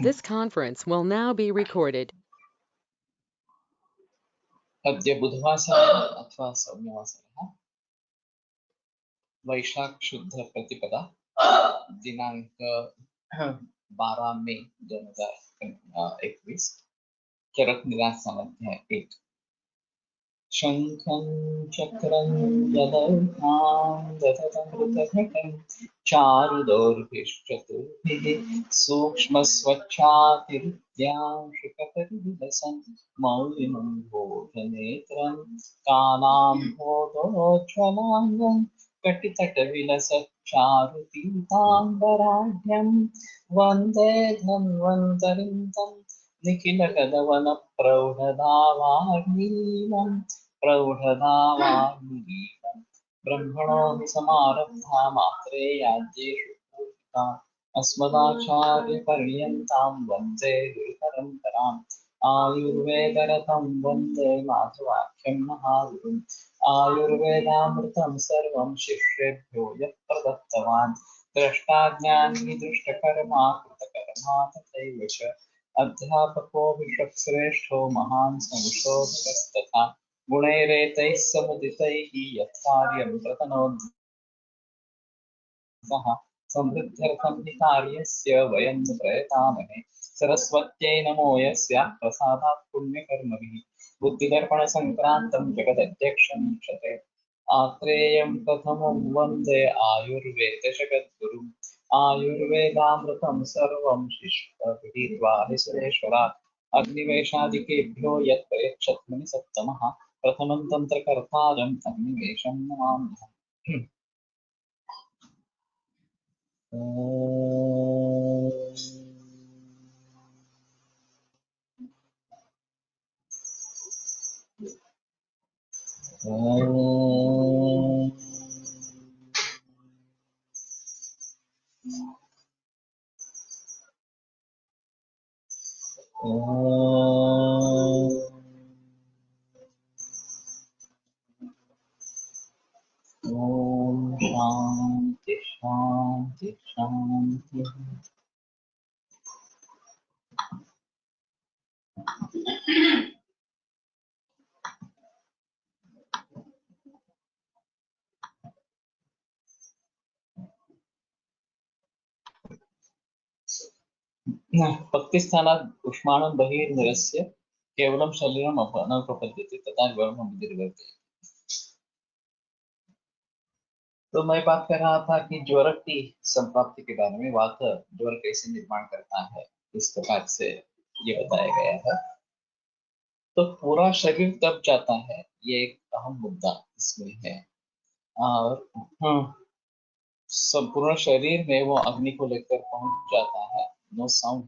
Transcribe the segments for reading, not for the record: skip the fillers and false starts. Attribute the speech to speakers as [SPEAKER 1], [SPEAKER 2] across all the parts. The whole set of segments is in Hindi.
[SPEAKER 1] This conference will now be recorded.
[SPEAKER 2] अद्य बुधवासरः अथवा सौम्यवासरः वैशाख शुद्ध प्रतिपदा दिनांक 12 मे 2021 चरक निदान सामर्थ्य 1 शंखं चक्रं गदर्भां दशतमृतघटं चारुदौर्भिश्चतुर्भिः सूक्ष्मस्वच्छातिरुद्यांशुकपरिविलसन् मौलिनं बोधनेत्रं कालाम्भोदोज्ज्वलाङ्गं कटितटविलसच्चारुपीताम्बराढ्यं वन्दे धन्वन्तरिं तं निखिलकदवनप्रौढधावाग्निलीलम् प्रौढधावाग्निलीलम् ब्रह्मणो हि समारब्धा मात्रेयाज्येषु पूजिता अस्मदाचार्यपर्यन्तां वन्दे गुरुपरम्पराम् आयुर्वेदरतं वन्दे माधवाख्यं महागुरुम् आयुर्वेदामृतं सर्वं शिष्येभ्यो यः प्रदत्तवान् द्रष्टाज्ञानी दृष्टकर्मा कृतकर्मा तथैव च अध्यापको विश्वश्रेष्ठो महान् संशोधकस्तथा गुणैरेतैः समुदितैः यत्कार्यं प्रतनोद्यतः समृद्ध्यर्थं हि कार्यस्य वयं प्रयतामहे सरस्वत्यै नमो यस्याः प्रसादात् पुण्यकर्मभिः बुद्धिदर्पणसङ्क्रान्तं जगदध्यक्षं क्षते आत्रेयं प्रथमं वन्दे आयुर्वेदजगद्गुरुम् आयुर्वेदामृतं सर्वं शिष्टविदित्वा सुरेश्वरात् अग्निवेशादिकेभ्यो यत् प्रयच्छत् मुनिसत्तमः प्रथमं तन्त्रकर्तारम् अग्निवेशं नमाम्यहम्। ओम शांति शांति शांति। पक्तिस्थानात् उष्माणं बहिर्निरस्य केवलं शरीरम् न प्रपद्यते तथा विवर्मं दीर्घते। तो मैं बात कर रहा था कि ज्वर की संप्राप्ति के बारे में। वात ज्वर कैसे निर्माण करता है इस प्रकार से ये बताया गया है। तो पूरा शरीर तब जाता है, ये एक अहम मुद्दा इसमें है। और संपूर्ण शरीर में वो अग्नि को लेकर पहुंच जाता है। No sound.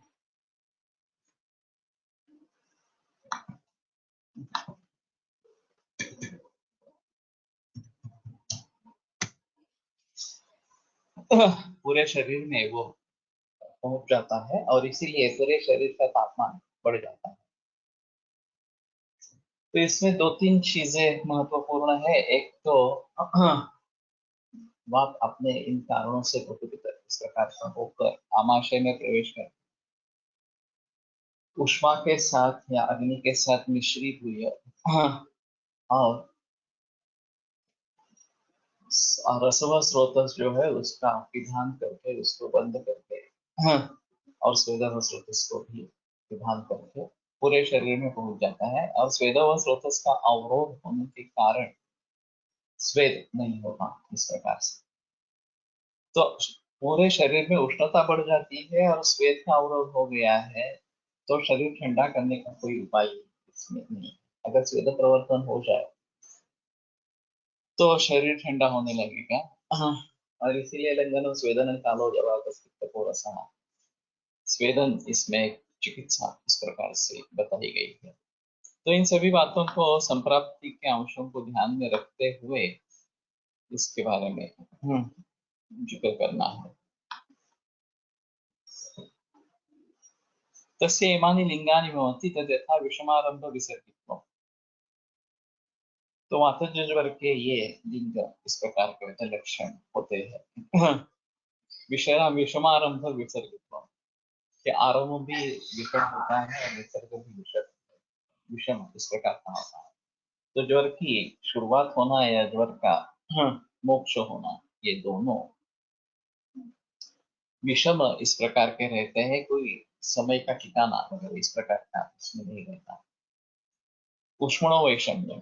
[SPEAKER 2] पूरे शरीर में वो पहुंच जाता है और इसीलिए पूरे शरीर का तापमान बढ़ जाता है। तो इसमें दो तीन चीजें महत्वपूर्ण है। एक तो वात अपने इन कारणों से इस प्रकार का होकर आमाशय में प्रवेश कर उष्मा के साथ या अग्नि के साथ मिश्रित हुई है और रसव स्रोत जो है उसका विधान करके उसको बंद करके और स्वेदव स्रोत को भी विधान करके पूरे शरीर में पहुंच जाता है। और स्वेदव स्रोत का अवरोध होने के कारण स्वेद नहीं होता इस प्रकार से। तो पूरे शरीर में उष्णता बढ़ जाती है और स्वेद का अवरोध हो गया है तो शरीर ठंडा करने का कोई उपाय इसमें नहीं। अगर स्वेद प्रवर्तन हो जाए तो शरीर ठंडा होने लगेगा। और इसीलिए लंघन स्वेदन कालो जवाब स्वेदन इसमें चिकित्सा इस प्रकार से बताई गई है। तो इन सभी बातों को संप्राप्ति के अंशों को ध्यान में रखते हुए इसके बारे में जिक्र करना है। तस्य इमानि लिंगानि भवन्ति तद् यथा विषमारंभ विसर्गित्वम्। तो वातज ज्वर के ये लिंग इस प्रकार के लक्षण होते हैं। विषमारंभ विसर्गित्वम् कि आरंभ भी विषम होता है और विसर्ग भी विषम इस प्रकार का होता है। तो ज्वर की शुरुआत होना या ज्वर का मोक्ष होना, ये दोनों विषम इस प्रकार के रहते हैं। कोई समय का ठिकाना अगर इस प्रकार का इसमें नहीं रहता। उष्ण वैषम्य,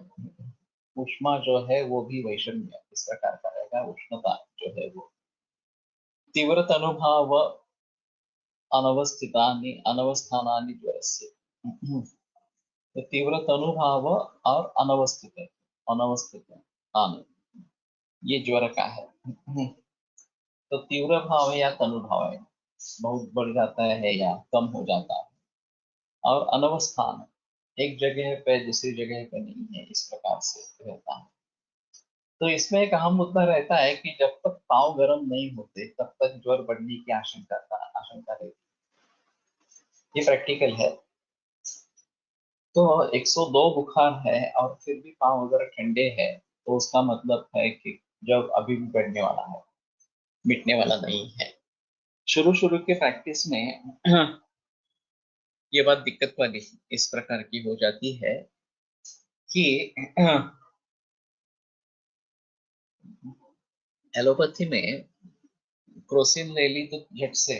[SPEAKER 2] उष्मा जो है वो भी वैषम्य इस प्रकार का रहेगा। उष्णता जो है वो तीव्रत अनुभाव अनवस्थितानि अनवस्थानानि ज्वरस्य। तो तीव्रत अनुभाव और अनवस्थित, अनवस्थित आन, ये ज्वर का है। तो तीव्र भाव है या तनुभाव है, बहुत बढ़ जाता है या कम हो जाता है। और अनवस्थान, एक जगह पे दूसरी जगह पे नहीं है, इस प्रकार से रहता है। तो इसमें एक अहम मुद्दा रहता है कि जब तक पाँव गर्म नहीं होते तब तक ज्वर बढ़ने की आशंका रहती है। ये प्रैक्टिकल है। तो 102 बुखार है और फिर भी पाँव अगर ठंडे है तो उसका मतलब है कि जब अभी भी बढ़ने वाला है, मिटने वाला नहीं है। शुरू शुरू के प्रैक्टिस में ये बात दिक्कत वाली इस प्रकार की हो जाती है कि एलोपैथी में क्रोसिन ले ली तो झट से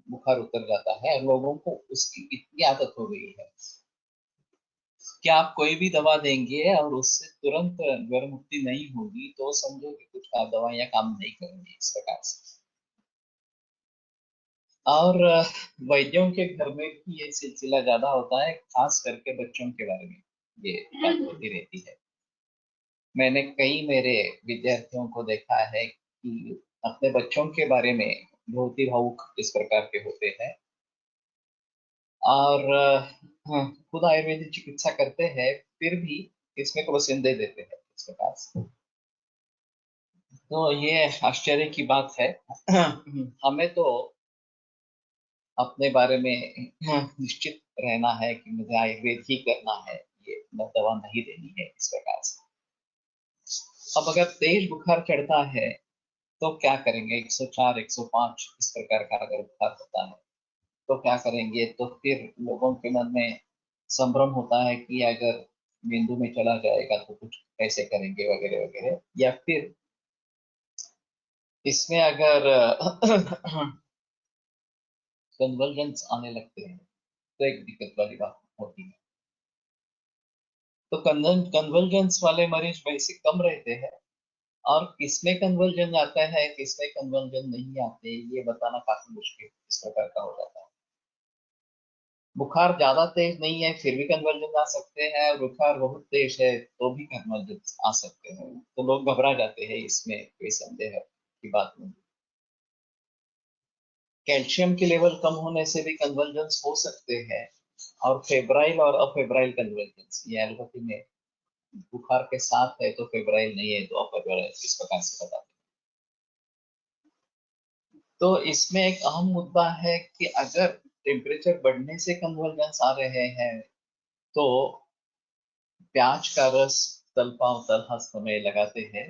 [SPEAKER 2] बुखार उतर जाता है और लोगों को उसकी इतनी आदत हो गई है कि आप कोई भी दवा देंगे और उससे तुरंत ज्वर मुक्ति नहीं होगी तो समझो कि कुछ दवाइयां काम नहीं करेंगी इस प्रकार से। और वैद्यों के घर में भी ये सिलसिला ज्यादा होता है, खास करके बच्चों के बारे में ये बात होती रहती है। मैंने कई मेरे विद्यार्थियों को देखा है कि अपने बच्चों के बारे में बहुत ही भावुक इस प्रकार के होते हैं और खुद आयुर्वेदिक चिकित्सा करते हैं फिर भी इसमें क्रोसिन दे देते हैं इस प्रकार से। तो ये आश्चर्य की बात है। हमें तो अपने बारे में निश्चित रहना है कि मुझे आयुर्वेद ही करना है, ये दवा नहीं देनी है इस प्रकार से। अब अगर तेज बुखार चढ़ता है तो क्या करेंगे? 104 105 इस प्रकार का अगर बुखार होता है तो क्या करेंगे? तो फिर लोगों के मन में संभ्रम होता है कि अगर बिंदु में चला जाएगा तो कुछ कैसे करेंगे वगैरह वगैरह। या फिर इसमें अगर कन्वर्जेंस आने लगते हैं तो एक दिक्कत वाली बात होती है। तो कन्वर्जेंस वाले मरीज वैसे कम रहते हैं और किसमें कन्वर्जन आता है किसमें कन्वर्जन नहीं आते ये बताना काफी मुश्किल इस प्रकार का हो जाता है। बुखार ज्यादा तेज नहीं है फिर भी कन्वर्जन आ सकते हैं और बुखार बहुत तेज है तो भी कन्वर्जन आ सकते हैं। तो लोग घबरा जाते हैं, इसमें कोई संदेह की बात नहीं। कैल्शियम के लेवल कम होने से भी कन्वर्जेंस हो सकते हैं। और फेब्राइल और अफेब्राइल कन्वर्जेंस, ये एलोपैथी में बुखार के साथ है तो फेब्राइल नहीं है तो अफेब्राइल, इस प्रकार से बताते हैं। तो इसमें एक अहम मुद्दा है कि अगर टेम्परेचर बढ़ने से कन्वर्जेंस आ रहे हैं तो प्याज का रस तलपाव तलहस्त में लगाते हैं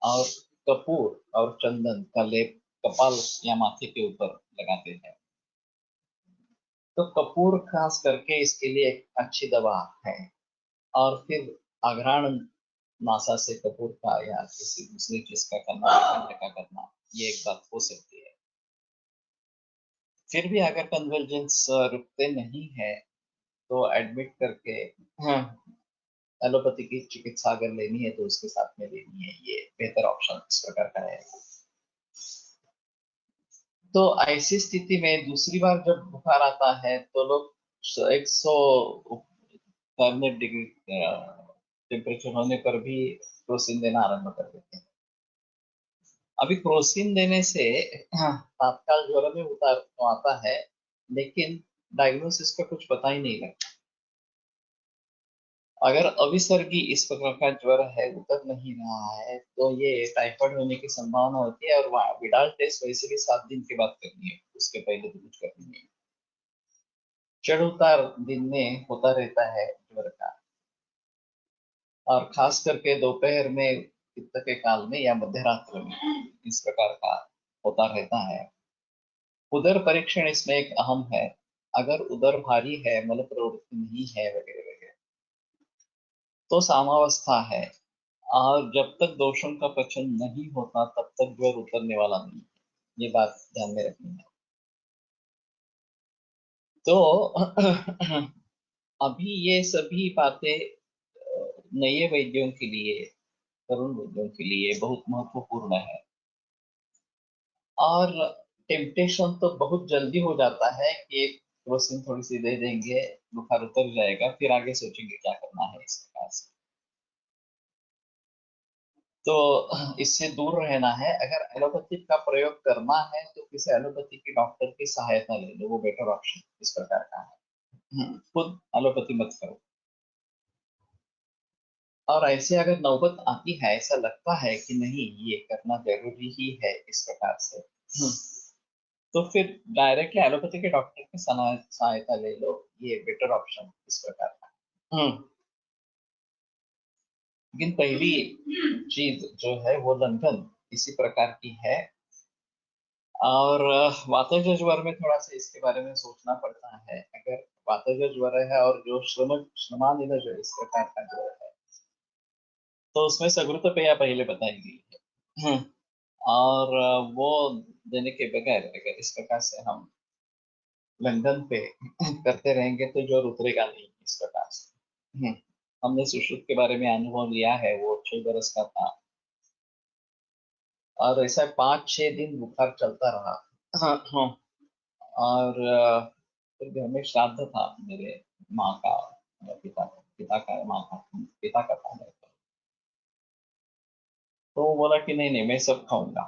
[SPEAKER 2] और कपूर और चंदन का लेप कपाल या माथे के ऊपर लगाते हैं। तो कपूर खास करके इसके लिए एक अच्छी दवा है। और फिर अघ्राण नासा से कपूर का या किसी दूसरी चीज का करना, खंड का करना, ये एक बात हो सकती है। फिर भी अगर कन्वर्जेंस रुकते नहीं है तो एडमिट करके एलोपैथी की चिकित्सा अगर लेनी है तो उसके साथ में लेनी है, ये बेहतर ऑप्शन इस प्रकार का है। तो ऐसी स्थिति में दूसरी बार जब बुखार आता है तो लोग 100 फॉर्नेट डिग्री टेम्परेचर होने पर भी क्रोसिन देना आरंभ कर देते हैं। अभी क्रोसिन देने से तात्काल ज्वर में उतार तो आता है लेकिन डायग्नोसिस का कुछ पता ही नहीं लगता। अगर अविसर्गी इस प्रकार का ज्वर है, उतर नहीं रहा है, तो ये टाइफाइड होने की संभावना होती है। और विडाल टेस्ट वैसे भी 7 दिन के बाद करनी है, उसके पहले तो कुछ करनी नहीं। चढ़ उतार दिन में होता रहता है ज्वर का, और खास करके दोपहर में पित्त के काल में या मध्य रात्र में इस प्रकार का होता रहता है। उदर परीक्षण इसमें एक अहम है। अगर उदर भारी है, मल प्रवृत्ति नहीं है वगैरह वगैरह, तो सामावस्था है। और जब तक दोषों का पचन नहीं होता तब तक ज्वर उतरने वाला नहीं है। ये बात ध्यान में रखनी है। तो अभी ये सभी बातें नए वैद्यों के लिए, तरुण वैद्यों के लिए बहुत महत्वपूर्ण है। और टेम्पटेशन तो बहुत जल्दी हो जाता है कि एक क्रोसिन थोड़ी सी दे देंगे, बुखार उतर जाएगा, फिर आगे सोचेंगे क्या करना है इस प्रकार से। तो इससे दूर रहना है। अगर एलोपैथिक का प्रयोग करना है तो किसी एलोपैथी के डॉक्टर की सहायता ले लो, वो बेटर ऑप्शन इस प्रकार का है। खुद एलोपैथी मत करो। और ऐसे अगर नौबत आती है, ऐसा लगता है कि नहीं ये करना जरूरी ही है इस प्रकार से, तो फिर डायरेक्टली एलोपैथी के डॉक्टर की सहायता ले लो, ये बेटर ऑप्शन इस प्रकार का। लेकिन पहली चीज जो है वो लंघन इसी प्रकार की है। और वातज ज्वर में थोड़ा सा इसके बारे में सोचना पड़ता है। अगर वातज ज्वर है और जो श्रमानिल जो इस प्रकार का ज्वर है, तो उसमें सगुरुत पेया पहले बताई गई है। और वो देने के बगैर अगर इस प्रकार से हम लंदन पे करते रहेंगे तो जोर उतरेगा नहीं इस प्रकार से। हमने सुश्रुत के बारे में अनुभव लिया है, वो 6 बरस का था। और ऐसा 5-6 दिन बुखार चलता रहा। हाँ हाँ। और फिर घर में श्राद्ध था मेरे माँ का, पिता का, माँ का, पिता का था मेरे का। तो वो बोला कि नहीं नहीं मैं सब खाऊंगा।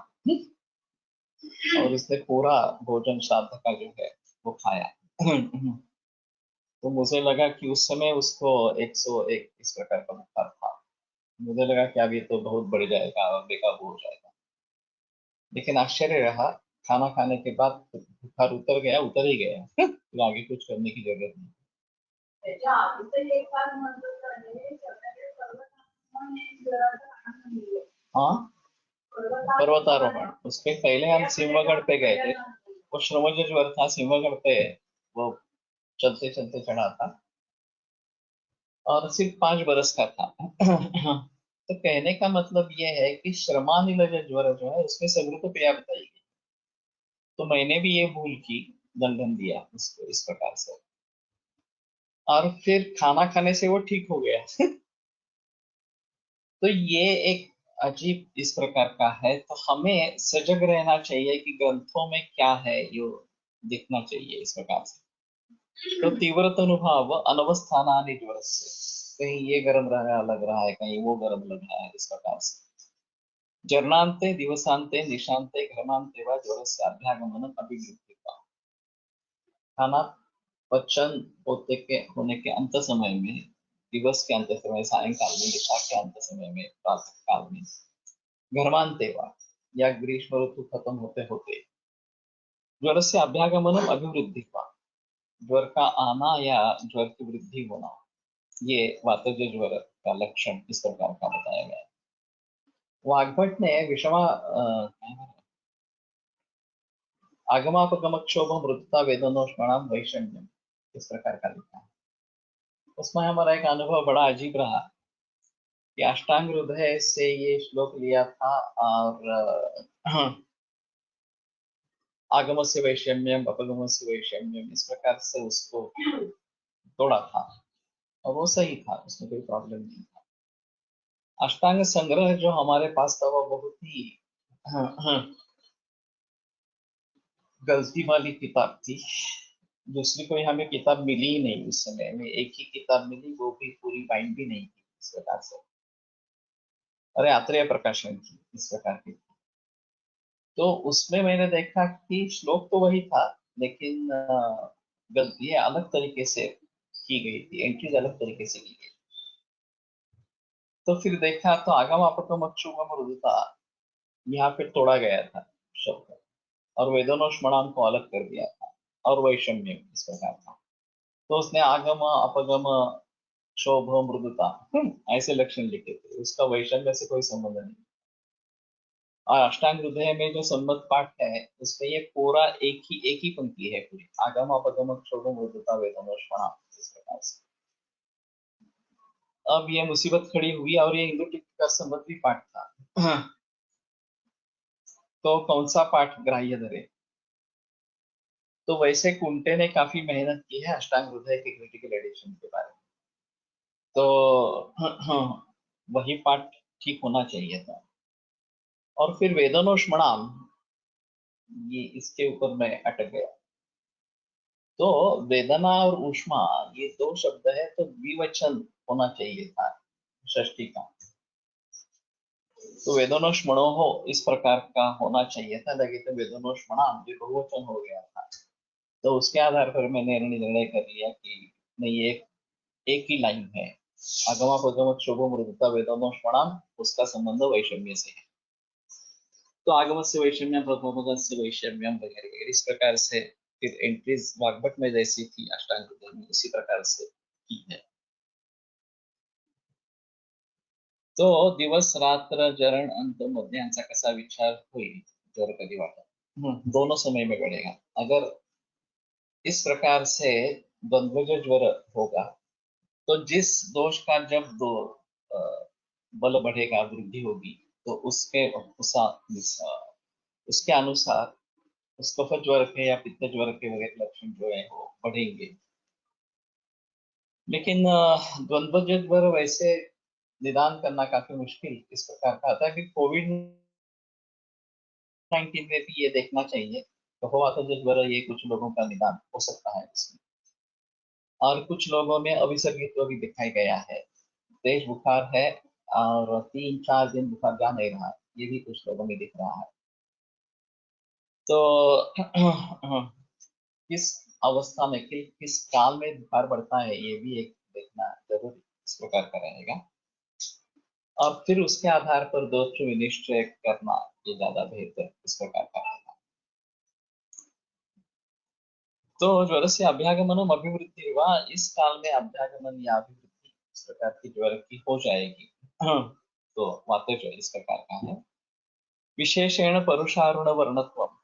[SPEAKER 2] और उसने पूरा भोजन श्राद्ध का जो है वो खाया। तो मुझे लगा कि उस समय उसको 101 इस प्रकार का बुखार था। मुझे लगा कि अभी तो बहुत बढ़ जाएगा और बेकाबू हो जाएगा। लेकिन आश्चर्य रहा, खाना खाने के बाद बुखार उतर गया, उतर ही गया। तो आगे कुछ करने की जरूरत नहीं। हाँ, पर्वतारोहण उसके पहले हम सिंहगढ़ पे गए थे। वो श्रमज ज्वर था सिंहगढ़ पे, वो चलते चलते चढ़ा था। और सिर्फ 5 बरस का था। तो कहने का मतलब ये है कि श्रमानिल ज्वर जो है उसमें सगुरुत पेया बताई गई। तो मैंने भी ये भूल की, दंडन दिया उसको इस प्रकार से। और फिर खाना खाने से वो ठीक हो गया। तो ये एक अजीब इस प्रकार का है। तो हमें सजग रहना चाहिए कि ग्रंथों में क्या है यो देखना चाहिए इस प्रकार से। तो तीव्रत अनुभव अनवस्थानानि ज्वरस्य, कहीं ये गर्म लग रहा है, कहीं वो गर्म लग रहा है इस प्रकार से। जरनांते दिवसांते निशांते घर्मांते व ज्वरस्य अभ्यागमनम अभिवृद्धि का। खाना पचन होने के अंत समय में, दिवस के अंत समय, सायंकाल में, निशा के अंत समय में, प्रातः काल में, घर्मांते व या ग्रीष्म ऋतु खत्म होते होते, ज्वर से अभ्यागमनम अभिवृद्धि का, ज्वर का आना या ज्वर की वृद्धि होना, ये वातज ज्वर का लक्षण इस प्रकार का बताया गया है। वाग्भट ने विषमा आगमापगम क्षोभ मृदता वेदनोष्मणाम वैषम्यम इस प्रकार का लिखा है। उसमें हमारा एक अनुभव बड़ा अजीब रहा कि अष्टांग हृदय से ये श्लोक लिया था। और आगम से वैषम्यम अपगम से वैषम्यम इस प्रकार से उसको तोड़ा था। और वो सही था, उसमें कोई प्रॉब्लम नहीं था। अष्टांग संग्रह जो हमारे पास था वो बहुत ही गलती वाली किताब थी। दूसरी कोई हमें किताब मिली ही नहीं उस समय में, एक ही किताब मिली, वो भी पूरी बाइंड भी नहीं थी इस प्रकार से। अरे आत्रेय प्रकाशन की इस प्रकार की। तो उसमें मैंने देखा कि श्लोक तो वही था, लेकिन गलती अलग तरीके से की गई थी, एंट्रीज अलग तरीके से की गई। तो फिर देखा तो आगम अपगम अक्षुगम रुदता यहाँ पे तोड़ा गया था शब्द, और वेदनोष्मणाम को अलग कर दिया था, और वैषम्य इस प्रकार था। तो उसने आगम अपगम शोभ मृदुता ऐसे लक्षण लिखे थे, उसका वैषम्य से कोई संबंध नहीं। और अष्टांग हृदय में जो संबद्ध पाठ है उसमें ये पूरा एक ही पंक्ति है पूरी, आगम अपगम क्षोभम मृदुता वेदनोष्मणा, इस प्रकार से। अब ये मुसीबत खड़ी हुई और ये हिंदू टिप्पी का संबद्ध भी पाठ था। तो कौन सा पाठ ग्राह्य धरे? तो वैसे कुंटे ने काफी मेहनत की है अष्टांग हृदय के क्रिटिकल एडिशन के बारे में, तो वही पाठ ठीक होना चाहिए था। और फिर वेदनोष्मणाम, ये इसके ऊपर मैं अटक गया। तो वेदना और ऊष्मा ये दो शब्द है, तो द्विवचन होना चाहिए था षष्ठी का। तो वेदनोष्मणो हो इस प्रकार का होना चाहिए था, लेकिन तो वेदनोष्मणाम ये बहुवचन हो गया था। तो उसके आधार पर मैंने निर्णय कर लिया कि नहीं, एक ही लाइन है, आगमा पगम क्षोभ मृदुता वेदनोष्मणाम, उसका संबंध वैषम्य से है। तो आगम से वैषम्य, प्रथम से वैषम्यम वगैरह वगैरह इस प्रकार से फिर एंट्रीज वाग्भट में जैसी थी अष्टांग हृदय में, उसी प्रकार से की है। तो दिवस रात्र जरण अंत मध्यांचा कसा विचार होईल ज्वर कधी वाटत, दोनों समय में बढ़ेगा। अगर इस प्रकार से द्वंद्वज ज्वर होगा तो जिस दोष का जब दो अ, बल बढ़ेगा, वृद्धि होगी, तो उसके अनुसार उस कफ ज्वर के या पित्त ज्वर के वगैरह लक्षण जो है वो बढ़ेंगे। लेकिन द्वंद्वज ज्वर वैसे निदान करना काफी मुश्किल इस प्रकार का था कि कोविड 19 में भी ये देखना चाहिए, कफवातज ज्वर ये कुछ लोगों का निदान हो सकता है इसमें। और कुछ लोगों में अभिसर्गित्व भी दिखाई गया है, तेज बुखार है और 3-4 दिन बुखार जा नहीं रहा, ये भी कुछ लोगों में दिख रहा है। तो किस अवस्था में किस काल में बुखार बढ़ता है ये भी एक देखना जरूरी इस प्रकार का रहेगा। और फिर उसके आधार पर दोष विनिश्चय करना ये ज्यादा बेहतर इस प्रकार का रहेगा। तो ज्वर से अभ्यागमनम अभिवृद्धि हुआ, इस काल में अभ्यागमन या अभिवृद्धि इस प्रकार की ज्वर की हो जाएगी। तो वातज इस प्रकार का है। विशेषेण परुषारुण वर्णत्वम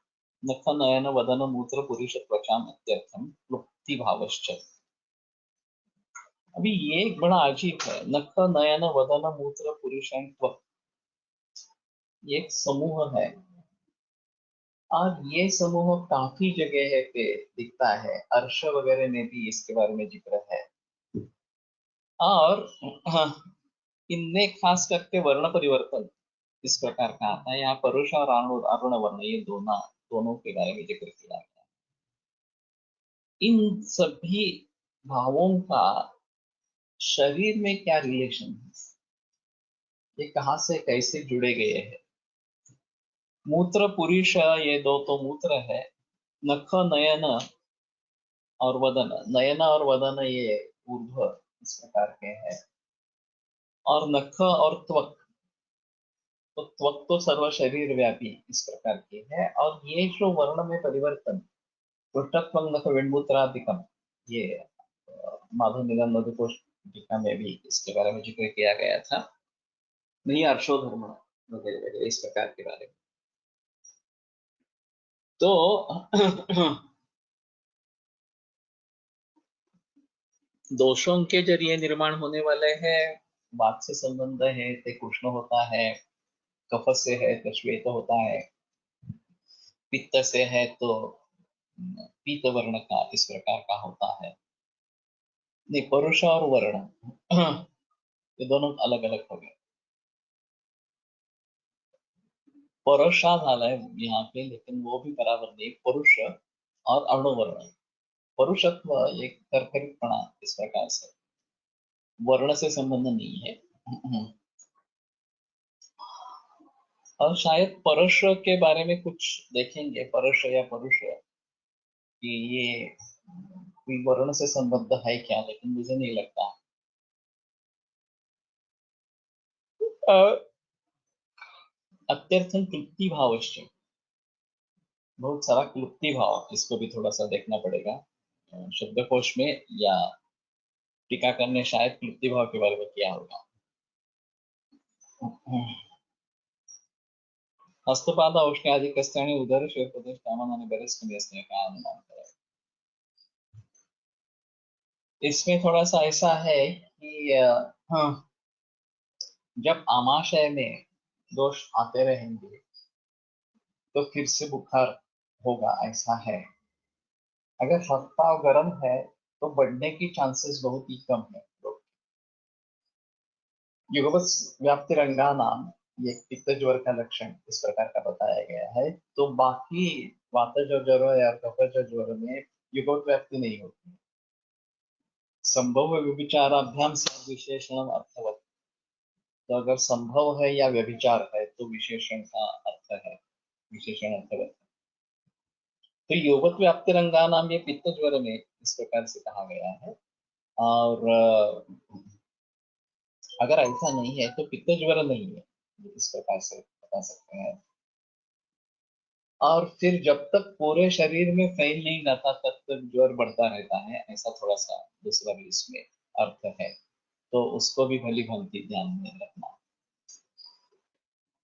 [SPEAKER 2] नख नयन वदन मूत्र पुरुष त्वचाम इत्यर्थम क्लुप्ति भावश्च। अभी ये एक बड़ा अजीब है, नख नयन वदन मूत्र पुरुष त्वक, ये एक समूह है और ये समूह काफी जगह पे दिखता है, अर्श वगैरह में भी इसके बारे में जिक्र है। और इनमें खास करके वर्ण परिवर्तन इस प्रकार का आता है। यहाँ परुष और अरुण वर्ण ये दोनों के बारे में जिक्र किया गया। इन सभी भावों का शरीर में क्या रिलेशन है, ये कहाँ से कैसे जुड़े गए हैं? मूत्र पुरुष ये दो तो मूत्र है, नख नयन और वदन, नयन और वदन ये ऊर्ध्व इस प्रकार के हैं, और नख और त्वक, तो त्वक तो सर्व शरीर व्यापी इस प्रकार की है। और ये जो वर्ण में परिवर्तन, पृष्ठत्वं नख वेणुत्रादिकम, ये माधव निगम मधुकोश टीका में भी इसके बारे में जिक्र किया गया था, नहीं हर्षोधर्म वगैरह वगैरह इस प्रकार के बारे में। तो दोषों के जरिए निर्माण होने वाले हैं, वात से संबंध है तो कृष्ण होता है, कफ से है तो श्वेत होता है, पित्त से है तो पीत वर्ण का इस प्रकार का होता है। नहीं, परुष और वर्ण ये दोनों अलग अलग हो गए। परुषा झाला है यहाँ पे, लेकिन वो भी बराबर नहीं, पुरुष और अणुवर्ण, परुषत्व एक करकरीपणा इस प्रकार से, वर्ण से संबंध नहीं है। और शायद परश के बारे में कुछ देखेंगे, परश या परुष कि ये कोई वर्ण से संबद्ध है क्या, लेकिन मुझे नहीं लगता। अत्यर्थन क्लुप्ति भावश्च, बहुत सारा क्लुप्ति भाव, इसको भी थोड़ा सा देखना पड़ेगा शब्दकोश में, या टीकाकर ने शायद क्लुप्ति भाव के बारे में किया होगा। हस्तपाद औष्ण्याधिकस्थाने उदर श्वेतप्रदेश कामनाने बरेच कमी असणे का अनुमान करें। इसमें थोड़ा सा ऐसा है कि हाँ, जब आमाशय में दोष आते रहेंगे तो फिर से बुखार होगा, ऐसा है। अगर हाथ पाव गर्म है तो बढ़ने की चांसेस बहुत ही कम है। युगपत व्याप्तिरंगा नाम ये पित्त ज्वर का लक्षण इस प्रकार का बताया गया है। तो बाकी वातज ज्वर या कफज ज्वर में युगपत व्याप्ति नहीं होती। संभव व्यभिचाराभ्याम से विशेषण अर्थवत। तो अगर संभव है या व्यभिचार है तो विशेषण का अर्थ है, विशेषण अर्थवत। तो युगपत व्याप्तिरंगा नाम ये पित्त ज्वर में इस प्रकार से कहा गया है। और अगर ऐसा नहीं है तो पित्त ज्वर नहीं है, इस प्रकार से बता सकते हैं। और फिर जब तक पूरे शरीर में फैल नहीं जाता तब तक ज्वर बढ़ता रहता है, ऐसा थोड़ा सा दूसरा भी इसमें अर्थ है। तो उसको भी भली भांति ध्यान में रखना।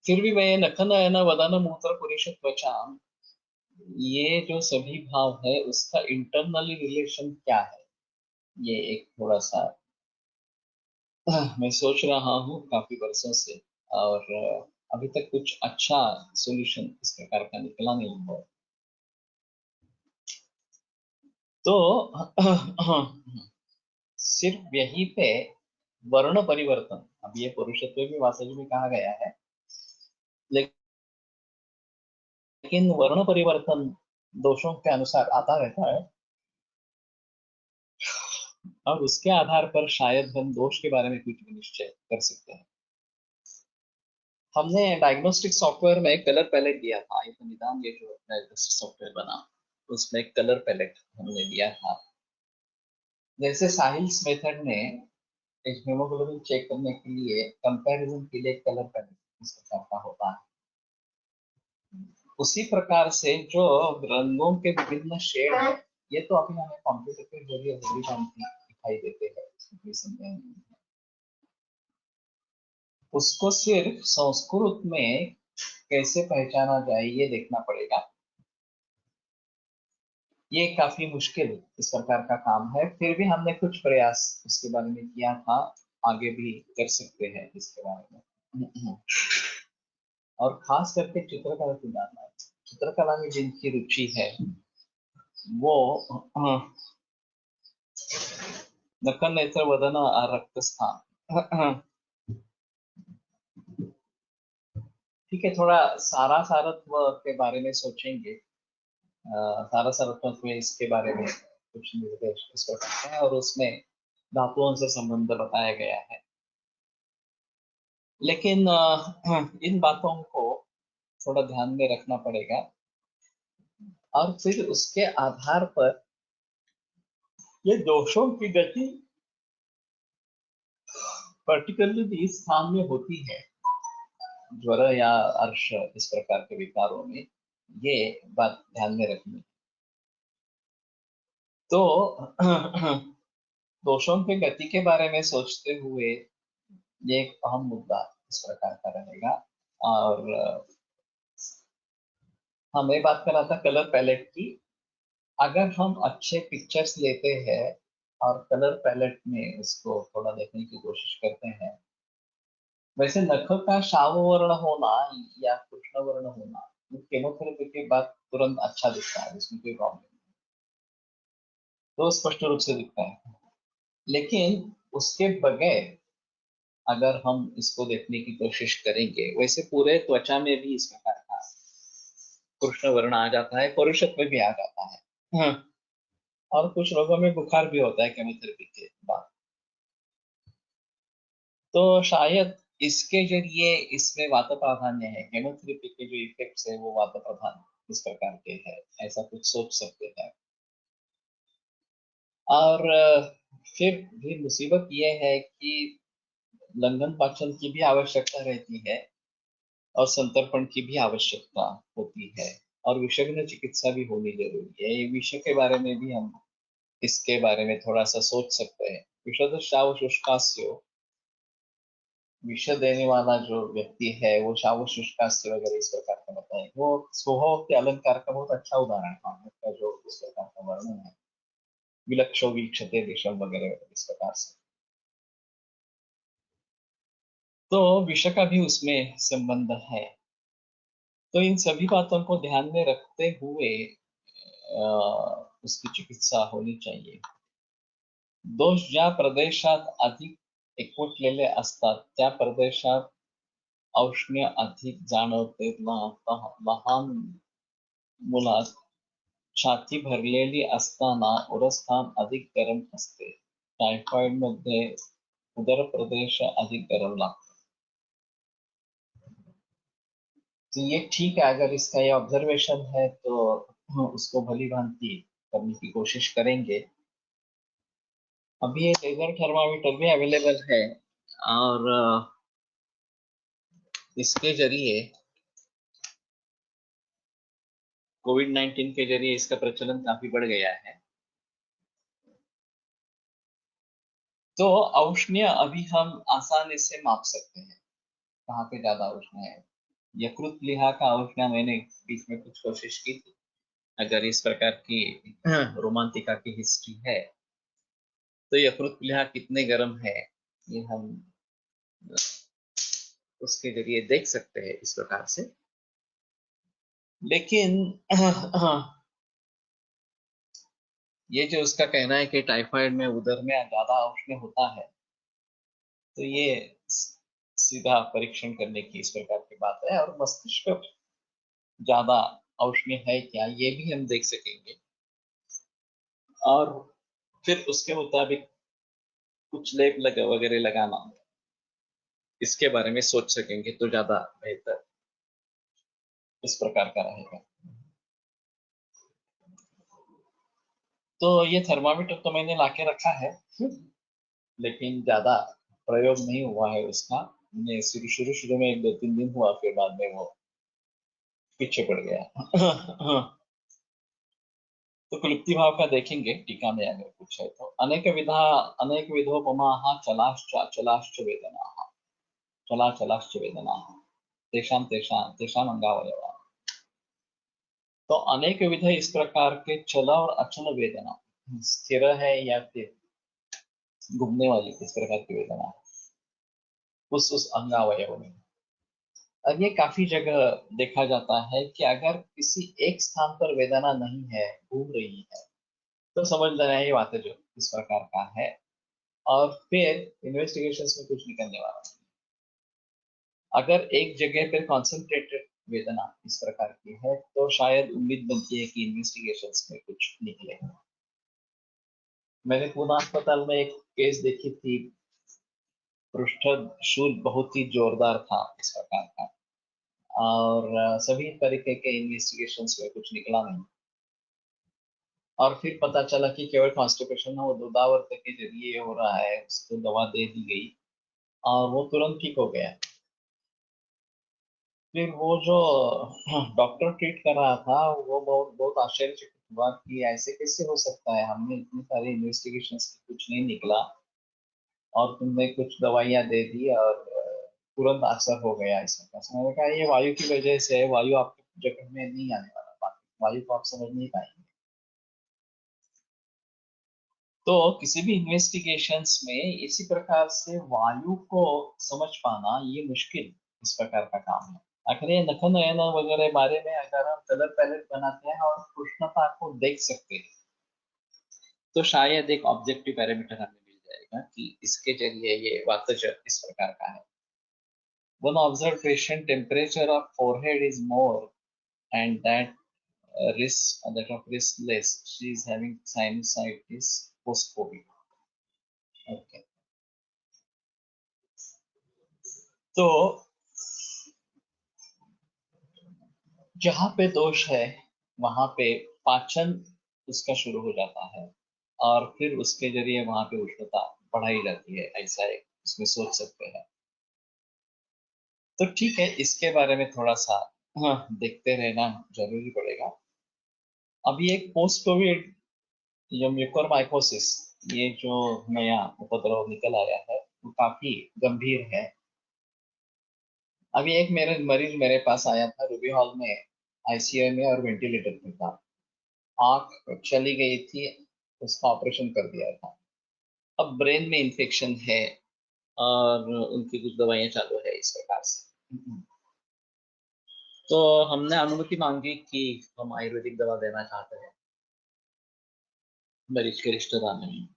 [SPEAKER 2] फिर भी मैं नखन नयन वदन मूत्र पुरुष त्वचा, ये जो सभी भाव है उसका इंटरनली रिलेशन क्या है, ये एक थोड़ा सा मैं सोच रहा हूँ काफी वर्षों से। और अभी तक कुछ अच्छा सॉल्यूशन इस प्रकार का निकला नहीं है। तो सिर्फ यहीं पे वर्ण परिवर्तन, अब ये पुरुषत्व भी वासज में कहा गया है, लेकिन वर्ण परिवर्तन दोषों के अनुसार आता रहता है। और उसके आधार पर शायद हम दोष के बारे में कुछ भी निश्चय कर सकते हैं। हमने डायग्नोस्टिक सॉफ्टवेयर में कलर पैलेट दिया था, ये तो निदान ये जो डायग्नोस्टिक सॉफ्टवेयर बना उसमें कलर पैलेट हमने दिया था। जैसे साहिल्स मेथड ने हीमोग्लोबिन चेक करने के लिए कंपैरिजन के लिए कलर पैलेट इस प्रकार का होता है। उसी प्रकार से जो रंगों के विभिन्न शेड है, ये तो अभी हमें कंप्यूटर के जरिए बड़ी शांति दिखाई देते हैं, इसमें संदेह नहीं है। उसको सिर्फ संस्कृत में कैसे पहचाना जाए ये देखना पड़ेगा। ये काफी मुश्किल इस प्रकार का काम है, फिर भी हमने कुछ प्रयास उसके बारे में किया था, आगे भी कर सकते हैं इसके बारे में। और खास करके चित्रकला की जानना, चित्रकला में जिनकी रुचि है वो नखन नेत्र वदन रक्त स्थान, ठीक है। थोड़ा सारा सारत्व के बारे में सोचेंगे। सारा सारत्व में इसके बारे में कुछ निर्देश इस प्रकार है और उसमें धातुओं से संबंध बताया गया है। लेकिन इन बातों को थोड़ा ध्यान में रखना पड़ेगा और फिर उसके आधार पर ये दोषों की गति पर्टिकुलरली इस स्थान में होती है, ज्वर या अर्श इस प्रकार के विकारों में, ये बात ध्यान में रखनी। तो दोषों की गति के बारे में सोचते हुए ये एक अहम मुद्दा इस प्रकार का रहेगा। और मैं बात कर रहा था कलर पैलेट की। अगर हम अच्छे पिक्चर्स लेते हैं और कलर पैलेट में उसको थोड़ा देखने की कोशिश करते हैं, वैसे नख का शाव वर्ण होना या कृष्ण वर्ण होना केमोथेरेपी के बाद तुरंत अच्छा दिखता है, इसमें कोई प्रॉब्लम नहीं, तो स्पष्ट रूप से दिखता है। लेकिन उसके बगैर अगर हम इसको देखने की कोशिश करेंगे, वैसे पूरे त्वचा में भी इस प्रकार का कृष्ण वर्ण आ जाता है, पौरुषत्व भी आ जाता है। और कुछ लोगों में बुखार भी होता है केमोथेरेपी के बाद। तो शायद इसके जरिए इसमें वात प्राधान्य है, केमोथेरेपी के जो इफेक्ट्स है वो वात प्रधान इस प्रकार के है, ऐसा कुछ सोच सकते हैं। और फिर भी मुसीबत ये है कि लंघन पाचन की भी आवश्यकता रहती है और संतर्पण की भी आवश्यकता होती है और विशेषज्ञ चिकित्सा भी होनी जरूरी है। ये विषय के बारे में भी हम इसके बारे में थोड़ा सा सोच सकते हैं। विशद शाव शुष्कास्यो विष देने वाला जो व्यक्ति है वो शुष्कास्त्र वगैरह इस प्रकार का बताए, वो स्वभाव के अलंकार का बहुत अच्छा उदाहरण है का जो इस प्रकार का वर्णन है, विलक्षो वीक्षते दिशम वगैरह वगैरह इस प्रकार से। तो विष का भी उसमें संबंध है। तो इन सभी बातों को ध्यान में रखते हुए उसकी चिकित्सा होनी चाहिए। दोष ज्या प्रदेशात अधिक एकवटलेले असतात त्या प्रदेशात औष्ण्य अधिक जाणवते। लहान मुलात छाती भरलेली असताना उरस्थान अधिक गरम असते। टायफॉइड मध्ये उदर प्रदेश अधिक गरम लागतो। तो ये ठीक है, अगर इसका ये ऑब्जर्वेशन है तो उसको भली भांति करने की कोशिश करेंगे। अभी ये लेजर थर्मामीटर भी अवेलेबल है और इसके जरिए कोविड-19 के जरिए इसका प्रचलन काफी बढ़ गया है। तो औष्ण्य अभी हम आसानी से माप सकते हैं कहाँ पे ज्यादा औष्ण्य है। यकृत लिहा का औष्ण्य मैंने बीच में कुछ कोशिश की थी। अगर इस प्रकार की रोमांटिका की हिस्ट्री है तो यकृत लिहा कितने गर्म है ये हम उसके जरिए देख सकते हैं इस प्रकार से। लेकिन ये जो उसका कहना है कि टाइफाइड में उदर में ज्यादा औष्ण्य होता है, तो ये सीधा परीक्षण करने की इस प्रकार की बात है। और मस्तिष्क ज्यादा औष्ण्य है क्या ये भी हम देख सकेंगे और फिर उसके मुताबिक कुछ लेप वगैरह लगाना इसके बारे में सोच सकेंगे तो ज्यादा बेहतर इस प्रकार का रहेगा। तो ये थर्मामीटर तो मैंने लाके रखा है लेकिन ज्यादा प्रयोग नहीं हुआ है उसका। मैंने शुरू शुरू में 1-2-3 दिन हुआ, फिर बाद में वो पीछे पड़ गया। तो क्लुप्ति भाव का देखेंगे टीका में अगर कुछ है तो। अनेक विधोपमा चलाश्च वेदना चलाश्च वेदना तेषां तेषां तेषां अंगावयवा। तो अनेक विध इस प्रकार के चल और अचल वेदना, स्थिर है या फिर घूमने वाली इस प्रकार की वेदना उस अंगावयव में। अब ये काफी जगह देखा जाता है कि अगर किसी एक स्थान पर वेदना नहीं है, घूम रही है, तो समझ लेना ये बात है जो इस प्रकार का है और फिर इन्वेस्टिगेशंस में कुछ निकलने वाला है। अगर एक जगह पर कॉन्सेंट्रेटेड वेदना इस प्रकार की है तो शायद उम्मीद बनती है कि इन्वेस्टिगेशंस में कुछ निकले। मैंने पूना अस्पताल में एक केस देखी थी, पृष्ठ शूल बहुत ही जोरदार था इस प्रकार का और सभी तरीके के इन्वेस्टिगेशंस में कुछ निकला नहीं और फिर पता चला कि केवल कॉन्स्टिपेशन है, वो दुर्दावर्त के जरिए हो रहा है। उसको दवा दे दी गई और वो तुरंत ठीक हो गया। फिर वो जो डॉक्टर ट्रीट कर रहा था वो बहुत बहुत आश्चर्यचकित हुआ कि ऐसे कैसे हो सकता है, हमने इतनी सारी इन्वेस्टिगेशंस कुछ नहीं निकला और तुमने कुछ दवाइयां दे दी और तुरंत असर हो गया इसका। मैंने कहा ये वायु की वजह से है, वायु आपके जगह में नहीं आने वाला, बाकी वायु को आप समझ नहीं पाएंगे। तो किसी भी इन्वेस्टिगेशंस में इसी प्रकार से वायु को समझ पाना ये मुश्किल इस प्रकार का काम है। आखिर ये नखन नयन वगैरह बारे में अगर हम कलर पैलेट बनाते हैं और कृष्णता को देख सकते हैं तो शायद एक ऑब्जेक्टिव पैरामीटर हमें मिल जाएगा कि इसके जरिए ये वातज इस प्रकार का है। One observation, temperature of forehead is more and that of wrist less. She is having sinusitis post-COVID. Okay. तो जहाँ पे दोष है वहां पे पाचन उसका शुरू हो जाता है और फिर उसके जरिए वहां पे उष्णता बढ़ाई जाती है, ऐसा एक इसमें सोच सकते हैं। तो ठीक है, इसके बारे में थोड़ा सा देखते रहना जरूरी पड़ेगा। अभी एक पोस्ट कोविड जो म्यूकोरमाइकोसिस ये जो नया उपद्रव निकल आया है वो काफी गंभीर है अभी एक मेरे मरीज मेरे पास आया था रूबी हॉल में, आईसीयू में और वेंटिलेटर पे था। आंख चली गई थी, उसका ऑपरेशन कर दिया था। अब ब्रेन में इंफेक्शन है और उनकी कुछ दवाइयां चालू है इस प्रकार से। तो हमने अनुमति मांगी कि हम आयुर्वेदिक दवा देना चाहते हैं मरीज के रिश्तेदार ने।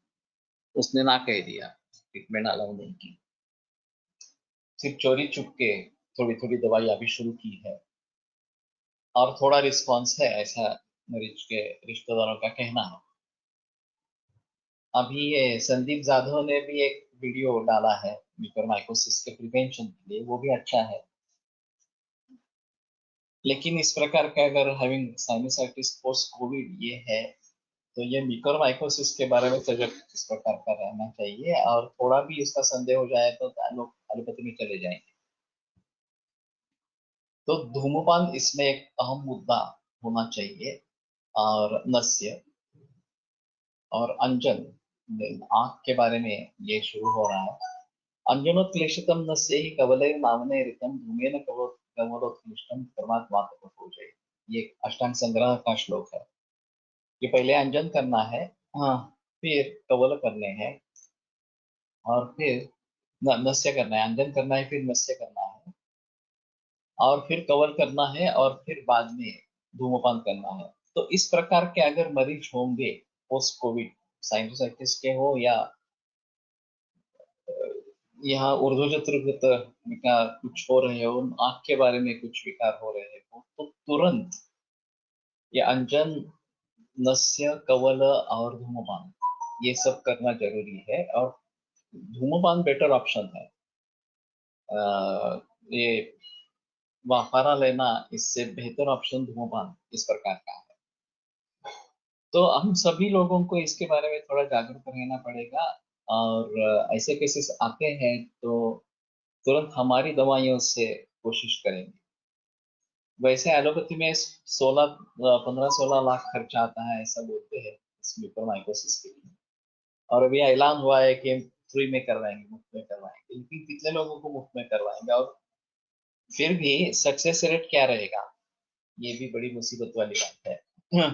[SPEAKER 2] उसने ना कह दिया, ट्रीटमेंट अलाउ नहीं की। सिर्फ चोरी चुपके थोड़ी थोड़ी दवाई अभी शुरू की है और थोड़ा रिस्पॉन्स है, ऐसा मरीज के रिश्तेदारों का कहना है। अभी ये संदीप जाधव ने भी एक वीडियो डाला है म्यूकोरमाइकोसिस के प्रिवेंशन के लिए, वो भी अच्छा है। लेकिन इस प्रकार का अगर हैविंग साइनसाइटिस पोस्ट कोविड ये है, तो ये म्यूकोरमाइकोसिस के बारे में सजग इस प्रकार का रहना चाहिए, और थोड़ा भी इसका संदेह हो जाए तो लोग एलोपैथी में चले जाएंगे। तो धूम्रपान इसमें एक अहम मुद्दा होना चाहिए। और नस्य और अंजन, आंख के बारे में ये शुरू हो रहा है। अंजनोत्क्लेशितम नस्य ही कवले नामने ऋतम धूमेन कवलोत्क्लिष्टम परमात्मा हो जाए। ये अष्टांग संग्रह का श्लोक है कि पहले अंजन करना है, हाँ, फिर कवल करने हैं, और फिर नस्य करना है। अंजन करना है, फिर नस्य करना है, और फिर कवर करना है, और फिर बाद में धूम्रपान करना है। तो इस प्रकार के अगर मरीज होंगे पोस्ट कोविड, साइनोसाइटिस के हो या यहाँ ऊर्ध्वजत्रगत विकार कुछ हो रहे हो, आंख के बारे में कुछ विकार हो रहे हो, तो तुरंत ये अंजन, नस्य, कवल और धूम्रपान ये सब करना जरूरी है। और धूम्रपान बेटर ऑप्शन है। ये वाफारा लेना इससे बेहतर ऑप्शन धूम्रपान इस प्रकार का है। तो हम सभी लोगों को इसके बारे में थोड़ा जागरूक रहना पड़ेगा। और ऐसे केसेस आते हैं तो तुरंत हमारी दवाइयों से कोशिश करेंगे। वैसे एलोपैथी में 15-16 लाख खर्चा आता है ऐसा बोलते हैं इस म्यूकोरमाइकोसिस के लिए। और अभी ऐलान हुआ है कि फ्री में करवाएंगे, मुफ्त में करवाएंगे, लेकिन कितने लोगों को मुफ्त में करवाएंगे, और फिर भी सक्सेस रेट क्या रहेगा, ये भी बड़ी मुसीबत वाली बात है।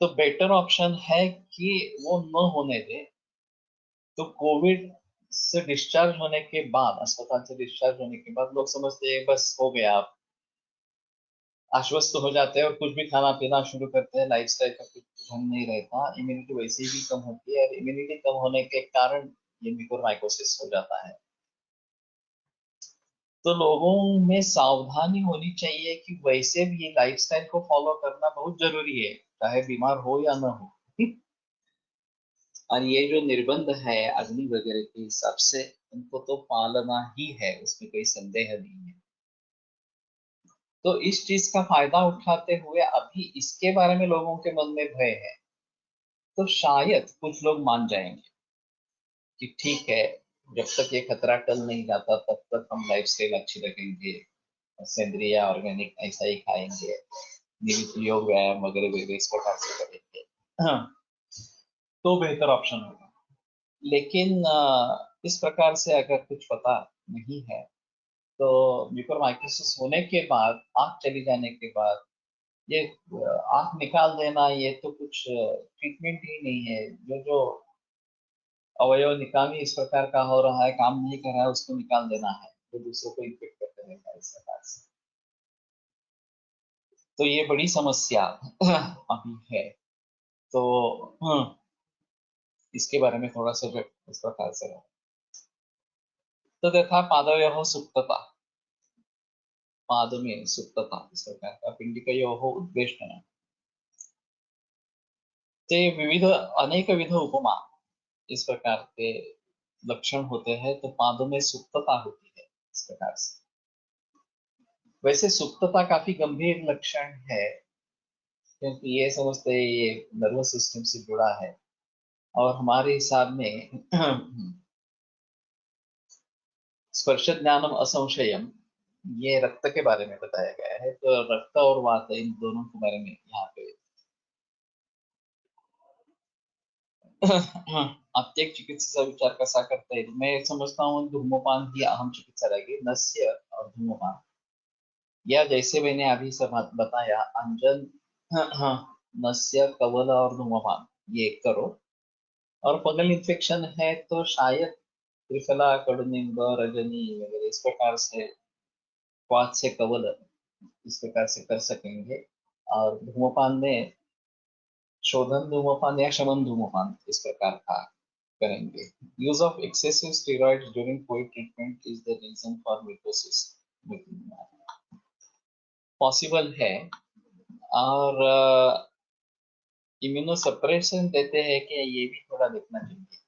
[SPEAKER 2] तो बेटर ऑप्शन है कि वो न होने दे। तो कोविड से डिस्चार्ज होने के बाद, अस्पताल से डिस्चार्ज होने के बाद लोग समझते हैं बस हो गया, आप आश्वस्त हो जाते हैं और कुछ भी खाना पीना शुरू करते हैं, लाइफस्टाइल का कुछ ढंग नहीं रहता, इम्यूनिटी वैसे ही कम होती है, और इम्यूनिटी कम होने के कारण ये म्यूकोरमाइकोसिस हो जाता है। तो लोगों में सावधानी होनी चाहिए कि वैसे भी ये लाइफस्टाइल को फॉलो करना बहुत जरूरी है, चाहे बीमार हो या ना हो। और ये जो निर्बंध है अग्नि वगैरह के हिसाब से, उनको तो पालना ही है, उसमें कोई संदेह नहीं है। तो इस चीज का फायदा उठाते हुए अभी इसके बारे में लोगों के मन में भय है, तो शायद कुछ लोग मान जाएंगे कि ठीक है, जब तक ये खतरा टल नहीं जाता तब तक हम लाइफ स्टाइल अच्छी रखेंगे, सेंद्रिय ऑर्गेनिक ऐसा ही खाएंगे, नियमित योग व्यायाम वगैरह वगैरह इस प्रकार से करेंगे, हाँ, तो बेहतर ऑप्शन होगा। लेकिन इस प्रकार से अगर कुछ पता नहीं है, तो म्यूकोरमाइकोसिस होने के बाद, आंख चली जाने के बाद, ये आंख निकाल देना ये तो कुछ ट्रीटमेंट ही नहीं है। जो जो अवयव निकामी इस प्रकार का हो रहा है, काम नहीं कर रहा है, उसको निकाल देना है, तो दूसरों को इन्फेक्ट करते रहेगा इस प्रकार से। तो ये बड़ी समस्या अभी है। तो इसके बारे में थोड़ा सा इस प्रकार से रहो। तो देखा पादयोः सुप्तता, पाद में सुप्तता इस प्रकार का, पिंडिकयोः उद्वेष्टन। ते विविध अनेक विध उपमा इस प्रकार के लक्षण होते हैं, तो पादों में सुप्तता होती है इस प्रकार से। वैसे सुप्तता काफी गंभीर लक्षण है, क्योंकि ये समझते हैं ये नर्वस सिस्टम से जुड़ा है, और हमारे हिसाब में स्पर्श ज्ञानम असंशयम, ये रक्त के बारे में बताया गया है। तो रक्त और वात इन दोनों के बारे में यहाँ पे अपत्यक चिकित्सेचा विचार कसा करता येईल? मैं समझता हूँ धूम्रपान ही अहम चिकित्सा रहेगी। नस्य और धूम्रपान, या जैसे मैंने अभी सब बताया, अंजन, नस्य, कवल और धूम्रपान, ये करो। और फंगल इन्फेक्शन है तो शायद त्रिफला, कडुनिंब, रजनी वगैरह इस प्रकार से, क्वाथ से कवल, इस प्रकार से कर सकेंगे। और धूम्रपान में शोधन धूम्रपान या शमन धूम्रपान इस प्रकार का करेंगे। Use of excessive steroid during Covid treatment is the reason for mitosis, possible है। और इम्यूनोसप्रेशन देते हैं कि ये भी थोड़ा देखना चाहिए।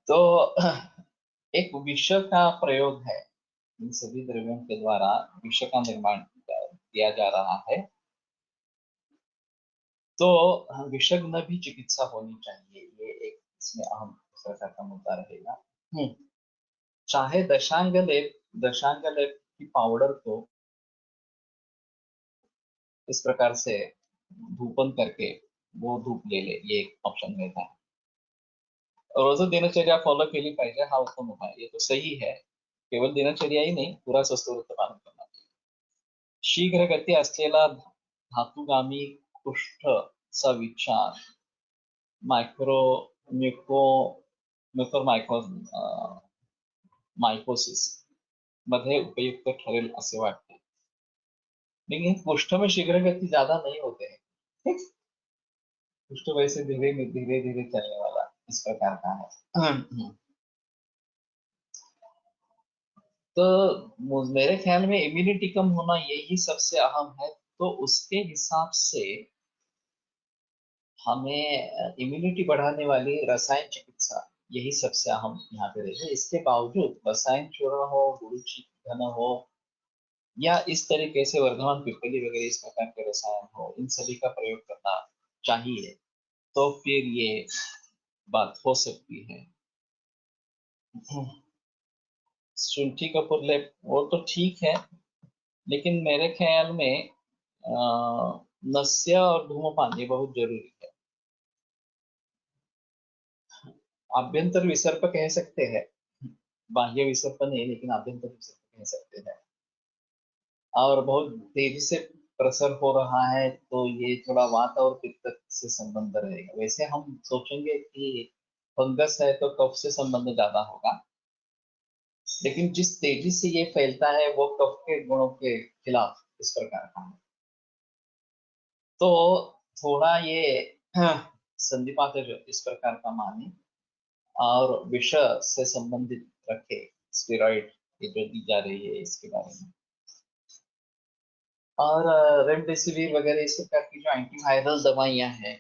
[SPEAKER 2] तो एक विष का प्रयोग है, इन सभी द्रव्यों के द्वारा विष का निर्माण किया जा रहा है। तो विषग्न भी चिकित्सा होनी चाहिए, ये एक इसमें अहम प्रकार का मुद्दा रहेगा। चाहे दशांग लेप की पाउडर को इस प्रकार से धूपन करके वो धूप ले ले, ये एक ऑप्शन रहता है। रोज दिनचर्या फॉलो केली पाहिजे, हा उत्तम उपाय, ये तो सही है। केवल दिनचर्या ही नहीं, पुरा स्वस्थ पालन करना चाहिए। शीघ्र गती असलेला धातुगामी कुष्ठचा विचार मायक्रो म्युको मायकोसिस मध्ये उपयुक्त ठरेल असे वाटते। लेकिन कुष्ठ में शीघ्र गति ज्यादा नहीं होते हैं। कुष्ठ वैसे धीरे धीरे धीरे चलने वाला इस प्रकार का है। तो मेरे ख्याल में इम्यूनिटी कम होना यही सबसे अहम है। तो उसके हिसाब से हमें इम्यूनिटी बढ़ाने वाली रसायन चिकित्सा यही सबसे अहम यहाँ पे रहेगी। इसके बावजूद रसायन चूर्ण हो, गुरुची घन हो, या इस तरीके से वर्धमान पिपली वगैरह इस प्रकार के रसायन हो, इन सभी का प्रयोग करना चाहिए, तो फिर ये बात हो सकती है। शुंठी कपूर लेप वो तो ठीक है, लेकिन मेरे ख्याल में नस्य और धूम्रपान ये बहुत जरूरी है। आभ्यंतर विसर्प कह सकते हैं, बाह्य विसर्प नहीं, लेकिन आभ्यंतर विसर्प कह सकते हैं। और बहुत तेजी से प्रसर हो रहा है, तो ये थोड़ा वात और पित्त से संबंध रहेगा। वैसे हम सोचेंगे कि फंगस है तो कफ से संबंध ज्यादा होगा, लेकिन जिस तेजी से ये फैलता है वो कफ के गुणों के खिलाफ इस प्रकार का है। तो थोड़ा ये संधिपात इस प्रकार का माने, और विष से संबंधित रखे स्टेरॉइड ये जो दी जा रही है इसके बारे में। और रेमडेसिविर वगैरह इस प्रकार की जो एंटीवायरल दवाइयां हैं,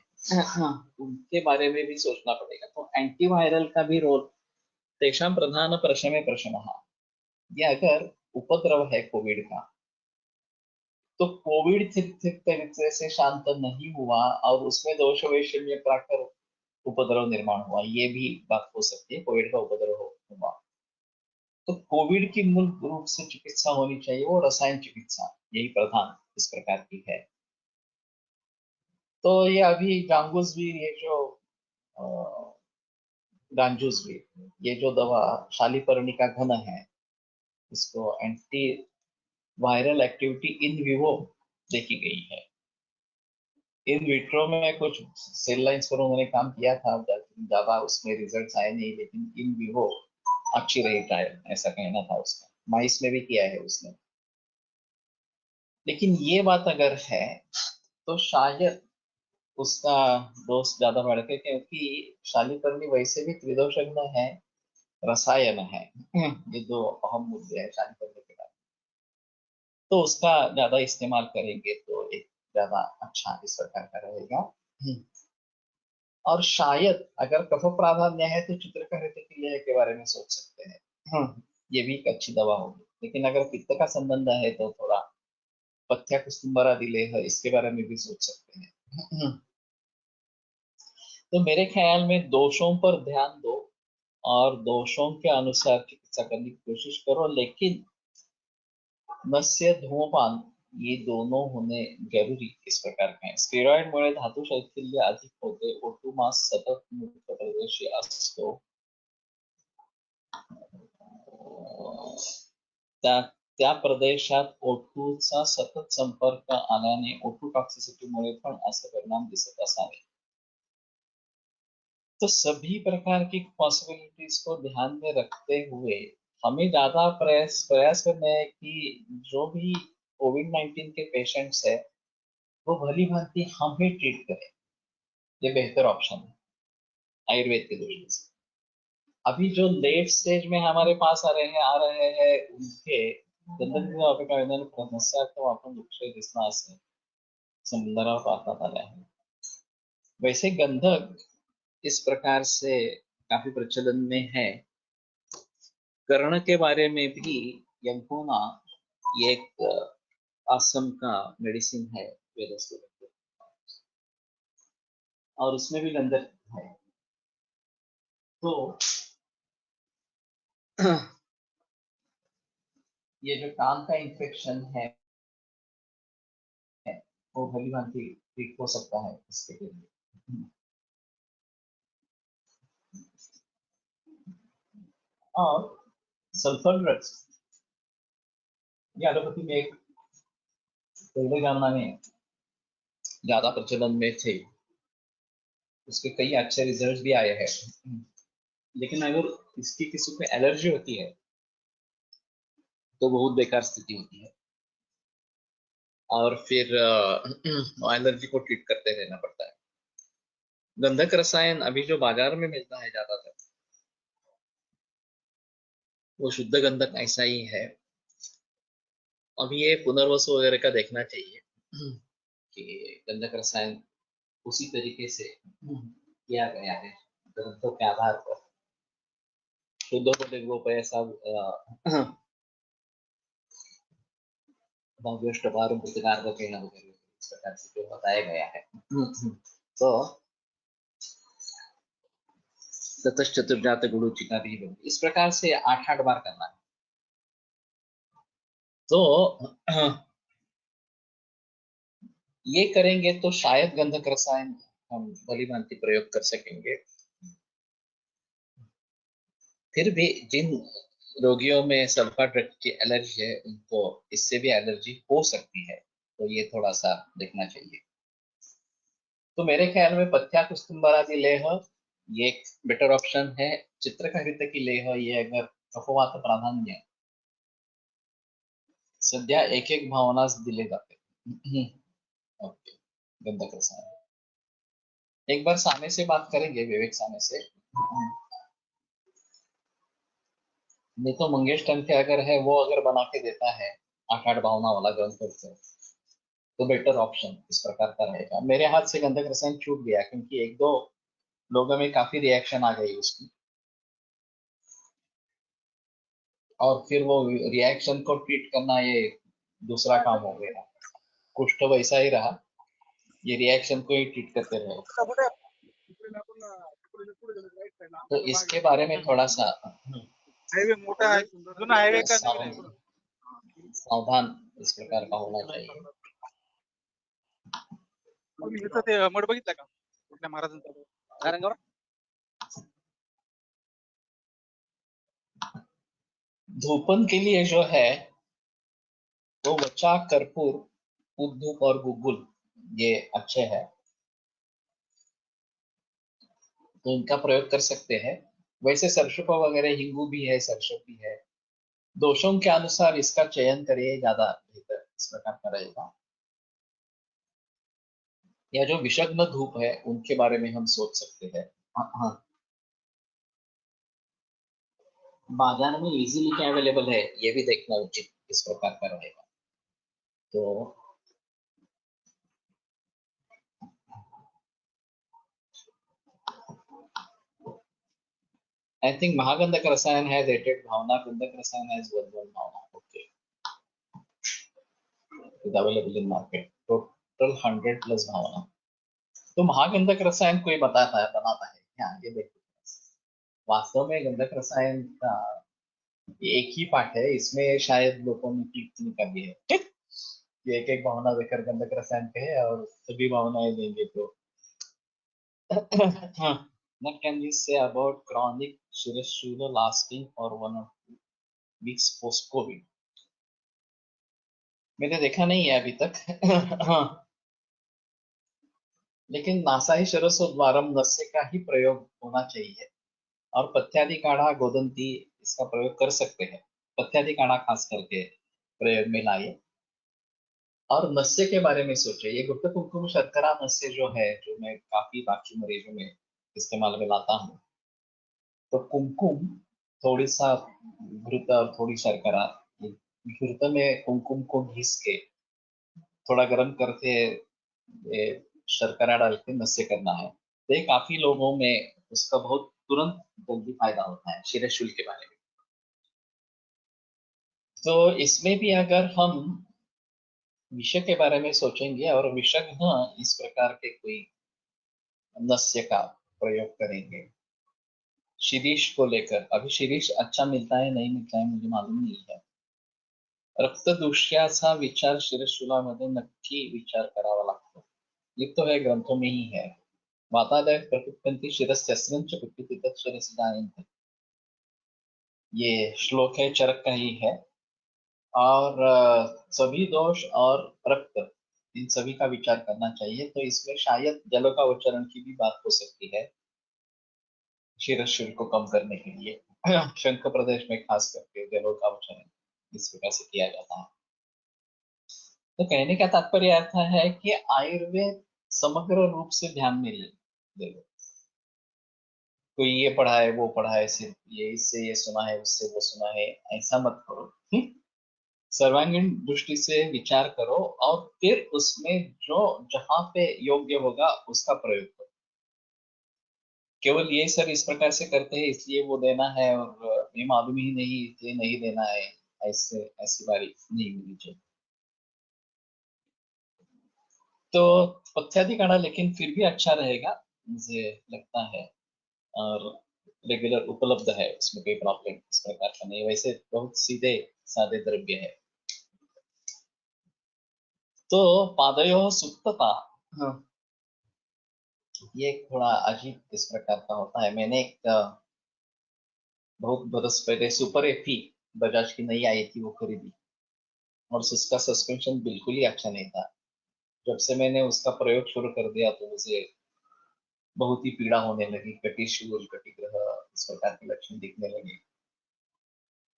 [SPEAKER 2] उनके बारे में भी सोचना पड़ेगा। तो एंटीवायरल का भी रोल, तेषां प्रधान प्रशमे प्रशमः, ये अगर उपद्रव है कोविड का, तो कोविड ठीक ठीक तरीके से शांत नहीं हुआ और उसमें दोष वैषम्य प्राकर उपद्रव निर्माण हुआ, ये भी बात हो सकती है। कोविड का उपद्रव हुआ तो कोविड की मूल रूप से चिकित्सा होनी चाहिए, वो रसायन चिकित्सा यही प्रधान इस प्रकार की है। तो ये अभी गांगुसबीर, ये जो गांजूसबीर, ये जो दवा शालीपर्णिका घन है, इसको anti viral activity in vivo देखी गई है। इन विट्रो में कुछ सेल लाइंस पर उन्होंने काम किया था, ज्यादा उसमें रिजल्ट्स आए नहीं, लेकिन इन विवो अच्छी रही ट्रायल, ऐसा कहना था उसका। माइस में भी किया है उसने। लेकिन ये बात अगर है तो शायद उसका डोज ज्यादा बढ़ के, क्योंकि शालीपर्णी वैसे भी त्रिदोषज्ञ है, रसायन है। ये दो अहम मुद्दे हैं शालीपर्णी के बारे में। तो उसका ज्यादा इस्तेमाल करेंगे तो एक ज्यादा अच्छा इस प्रकार का रहेगा। और शायद अगर कफ प्राधान्य है तो चित्रकारिता के बारे में सोच सकते हैं। ये भी एक अच्छी दवा होगी। लेकिन अगर पित्त का संबंध है तो थोड़ा पथ्या कुसुम्बरा दिलेह इसके बारे में भी सोच सकते हैं। तो मेरे ख्याल में दोषों पर ध्यान दो और दोषों के अनुसार चिकित्सा करने की कोशिश करो, लेकिन नस्य धूम्रपान ये दोनों होणे जरुरी इस प्रकार का आहे. स्टेरॉइडमुळे धातू शैथिल्य अधिक होते. O2 मास सतत मुक्त प्रदेशी असतो. त्या प्रदेशात O2 चा सतत संपर्क आल्याने O2 टॉक्सिसिटीमुळे पण असे परिणाम दिसत असावे. तो सभी प्रकार की पॉसिबिलिटीज को ध्यान में रखते हुए हमें ज्यादा प्रयास करना है कि जो भी कोविड-19 के पेशेंट्स है वो भली भांति हम ही ट्रीट करें. ये बेहतर ऑप्शन है आयुर्वेद के दृष्टि से. अभी जो लेट स्टेज में हमारे पास आ रहे हैं उनके गंधक अभिनंदन समस्यार्थम आपण लक्ष दिसणं असेल संदर्भात पाहण्यात आले आहे. वैसे गंधक इस प्रकार से काफी प्रचलन में है. कर्ण के बारे में भी यंकोना ये एक असम का मेडिसिन है वेदस्व और उसमें भी गंधक है. तो ये जो कान का इन्फेक्शन है वो भली भांति ठीक हो सकता है इसके लिए. और सल्फर ड्रग्स ये एलोपैथी में एक पहले जमाने में ज्यादा प्रचलन में थे. उसके कई अच्छे रिजल्ट भी आए हैं. लेकिन अगर इसकी किसी को एलर्जी होती है तो बहुत बेकार स्थिति होती है और फिर एलर्जी को ट्रीट करते रहना पड़ता है. गंधक रसायन अभी जो बाजार में मिलता है ज्यादातर वो शुद्ध गंधक ऐसा ही है. अभी ये पुनर्वसु वगैरह का देखना चाहिए कि गंधक रसायन उसी तरीके से किया गया है ग्रंथों के आधार पर. शुद्ध को ऐसा भव्यष्टभार मृतकार कहना वगैरह इस प्रकार से जो बताया गया है. तो चतुर्जात गुरुचिका भी इस प्रकार से 8 बार करना है. तो ये करेंगे तो शायद गंधक रसायन हम भली भांति प्रयोग कर सकेंगे. फिर भी जिन रोगियों में सल्फा ड्रग की एलर्जी है उनको इससे भी एलर्जी हो सकती है. तो ये थोड़ा सा देखना चाहिए. तो मेरे ख्याल में पथ्या कुस्तुंभरादि लेह ये एक बेटर ऑप्शन है. चित्रकारित की लेह ये अगर कफवात प्राधान्य सध्या एक भावनास दिले जाते. ओके गंधक रसायन एक बार सामने से बात करेंगे विवेक सामने से. नहीं तो मंगेश टंके अगर है वो अगर बना के देता है 8 भावना वाला ग्रंथ से तो बेटर ऑप्शन इस प्रकार का रहेगा. मेरे हाथ से गंधक रसायन छूट गया क्योंकि 1-2 लोगों में काफी रिएक्शन आ गई उसकी और फिर वो रिएक्शन को ट्रीट करना ये दूसरा काम हो गया. कुछ तो वैसा ही रहा. ये रिएक्शन को ही ट्रीट करते रहे. तो इसके बारे में थोड़ा सा
[SPEAKER 3] हाईवे मोटा है जुना हाईवे का
[SPEAKER 2] सावधान इस प्रकार का होना चाहिए.
[SPEAKER 3] इथं ते मठ बघितलं का कुठल्या महाराजांचा
[SPEAKER 2] धूपन के लिए जो है वो वचा कर्पूर उद्धूप और गुग्गुल ये अच्छे हैं तो इनका प्रयोग कर सकते हैं. वैसे सरसों वगैरह हिंगू भी है सरसों भी है. दोषों के अनुसार इसका चयन करिए ज्यादा बेहतर इस प्रकार का रहेगा. या जो विषग्न धूप है उनके बारे में हम सोच सकते हैं. हाँ बाजार में इजीली क्या अवेलेबल है ये भी देखना उचित इस प्रकार का रहेगा. तो I think Mahagandhak Rasayan has 8 bhavna, Gandhak Rasayan has 1 bhavna. Okay. It's available in market. Total 100 plus bhavna. तो महागंधक रसायन कोई बनाता है क्या ये देखो. वास्तव में गंधक रसायन का एक ही पार्ट है. इसमें शायद लोगों ने क्लिक नहीं कर दिया है. कि एक एक भावना देकर गंधक रसायन कहे और सभी भावनाएं देंगे तो What can you say about chronic Shirashula lasting for 1 or 2 weeks post COVID? मैंने देखा नहीं है अभी तक लेकिन नासाई शिरस्वद्वारम नस्य का ही प्रयोग होना चाहिए और पथ्यादि काढ़ा गोदंती इसका प्रयोग कर सकते हैं। पथ्यादि काढ़ा खास करके प्रयोग में लाइए और नस्य के बारे में सोचिए। ये गुप्त कुमकुम शर्करा नस्य जो है, जो मैं काफी बाकी मरीजों में इस्तेमाल में लाता हूँ, तो कुमकुम थोड़ी सा घृत और थोड़ी शर्करा, घृत में कुमकुम को घिस के थोड़ा गर्म करके ये शर्करा डाल के नस्य करना है। तो ये काफी लोगों में उसका बहुत तुरंत जल्दी फायदा होता है शिरशूल के बारे में। तो इसमें भी अगर हम विषय के बारे में सोचेंगे और विषज्ञ इस प्रकार के कोई नस्य का प्रयोग करेंगे शिरीष को लेकर। अभी शिरीष अच्छा मिलता है नहीं मिलता है मुझे मालूम नहीं है। रक्तदूष्याचा विचार शिरशूलामध्ये नक्की विचार करावा लागतो। ये तो है ग्रंथों में ही है। वातादय प्रकृति शिरस्यस्रंच प्रकृति शिरस जायन्ते, ये श्लोक है चरक का ही है। और सभी दोष और रक्त इन सभी का विचार करना चाहिए। तो इसमें शायद जलों का उच्चारण की भी बात हो सकती है शिरशूल को कम करने के लिए। शंख प्रदेश में खास करके जलों का उच्चारण इस प्रकार से किया जाता है। तो कहने का तात्पर्य अर्थ है कि आयुर्वेद समग्र रूप से ध्यान में ले लो। कोई ये पढ़ा है वो पढ़ा है, सिर्फ ये इससे ये सुना है उससे वो सुना है, ऐसा मत करो। सर्वांगीण दृष्टि से विचार करो और फिर उसमें जो जहां पे योग्य होगा उसका प्रयोग करो। केवल ये सर इस प्रकार से करते हैं इसलिए वो देना है और ये मालूम ही नहीं ये नहीं देना है, ऐसे ऐसी बारी नहीं होनी चाहिए। तो पथ्यादि काढ़ा लेकिन फिर भी अच्छा रहेगा मुझे लगता है, और रेगुलर उपलब्ध है, उसमें कोई प्रॉब्लम इस प्रकार का नहीं। वैसे बहुत सीधे सादे द्रव्य है। तो पादयोः सुप्तता, हाँ, ये थोड़ा अजीब इस प्रकार का होता है। मैंने एक बहुत बरस पहले सुपर एफी बजाज की नई आई थी, वो खरीदी और उसका सस्पेंशन बिल्कुल ही अच्छा नहीं था। जब से मैंने उसका प्रयोग शुरू कर दिया तो मुझे बहुत ही पीड़ा होने लगी, कटिशूल कटिग्रह इस प्रकार के लक्षण दिखने लगे।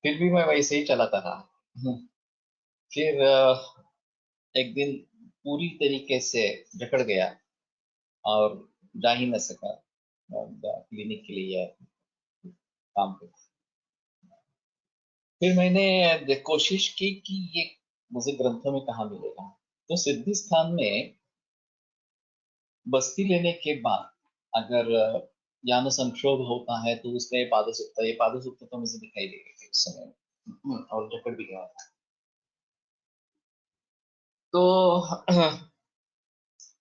[SPEAKER 2] फिर भी मैं वैसे ही चलाता रहा। फिर एक दिन पूरी तरीके से जकड़ गया और जा ही न सका क्लिनिक के लिए या काम पे। फिर मैंने कोशिश की कि ये मुझे ग्रंथों में कहाँ मिलेगा। तो सिद्धि स्थान में बस्ती लेने के बाद अगर ज्ञान संक्षोभ होता है तो उसमें पादसुप्त तो मुझे दिखाई दे गई थी उस समय, और जकड़ भी गया था। तो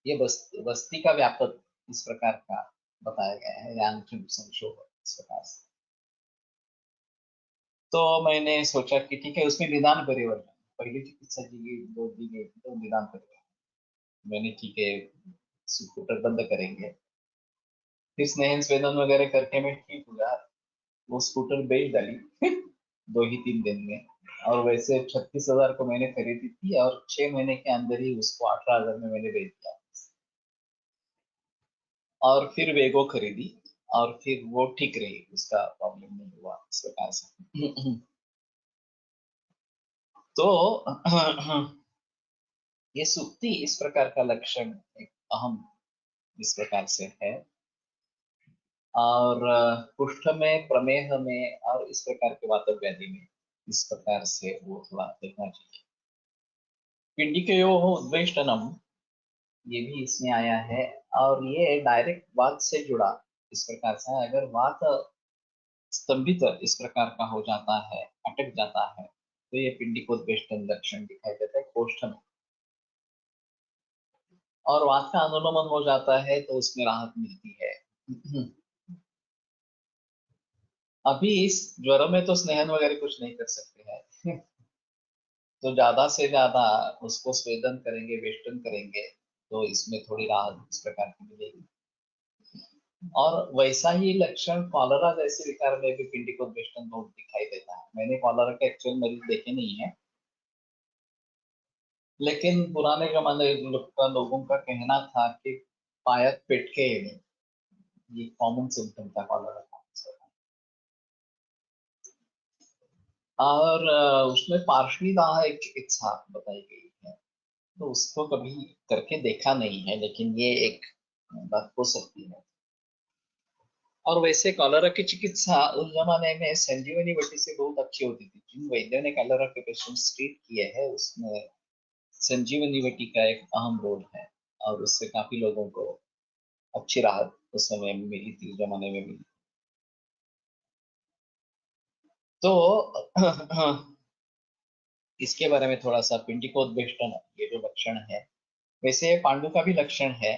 [SPEAKER 2] ये बस्ती का व्यापक इस प्रकार का बताया गया है, ज्ञान संक्षोभ इस प्रकार से। तो मैंने सोचा कि ठीक है उसमें निदान परिवर्तन, पहली चिकित्सा दी गई थी तो निदान परिवर्तन मैंने ठीक है स्कूटर बंद करेंगे। फिर स्नेहन स्वेदन वगैरह करके मैं ठीक हुआ, वो स्कूटर बेच डाली 2 ही 3 दिन में। और वैसे 36,000 को मैंने खरीदी थी और 6 महीने के अंदर ही उसको 18,000 में मैंने बेच दिया। और फिर वेगो खरीदी और फिर वो ठीक रही, उसका प्रॉब्लम नहीं हुआ इस प्रकार से। तो ये सुक्ति इस प्रकार का लक्षण एक अहम इस प्रकार से है। और कुष्ठ में, प्रमेह में और इस प्रकार के वातव व्याधि में इस प्रकार से वो थोड़ा देखना चाहिए। पिंडिकयोः उद्वेष्टनम, ये भी इसमें आया है और ये डायरेक्ट वात से जुड़ा इस प्रकार से है। अगर वात स्तंभित इस प्रकार का हो जाता है, अटक जाता है, तो ये पिंडिकोद्वेष्टन लक्षण दिखाई देता है कोष्ठ में। और वात का अनुलोमन हो जाता है तो उसमें राहत मिलती है। अभी इस ज्वर में तो स्नेहन वगैरह कुछ नहीं कर सकते हैं। तो ज्यादा से ज्यादा उसको स्वेदन करेंगे, वेष्टन करेंगे, तो इसमें थोड़ी राहत इस प्रकार की मिलेगी। और वैसा ही लक्षण कॉलरा जैसे विकार में भी पिंडिकोद वेष्टन बहुत दिखाई देता है। मैंने कॉलरा के एक्चुअल मरीज देखे नहीं है, लेकिन पुराने जमाने का लोगों का कहना था कि पायत पिटके ये कॉमन सिम्टम था कॉलरा का। और उसमें पार्श्विदाह एक चिकित्सा बताई गई है, तो उसको कभी करके देखा नहीं है, लेकिन ये एक बात हो सकती है। और वैसे कॉलरा की चिकित्सा उस जमाने में संजीवनी बटी से बहुत अच्छी होती थी। जिन वैद्यों ने कॉलरा के पेशेंट ट्रीट किए हैं उसमें संजीवनी बटी का एक अहम रोल है, और उससे काफी लोगों को अच्छी राहत उस समय में मिली थी, उस जमाने में मिली। तो इसके बारे में थोड़ा सा पिंडिकोद्वेष्टन ये जो लक्षण है, वैसे पांडु का भी लक्षण है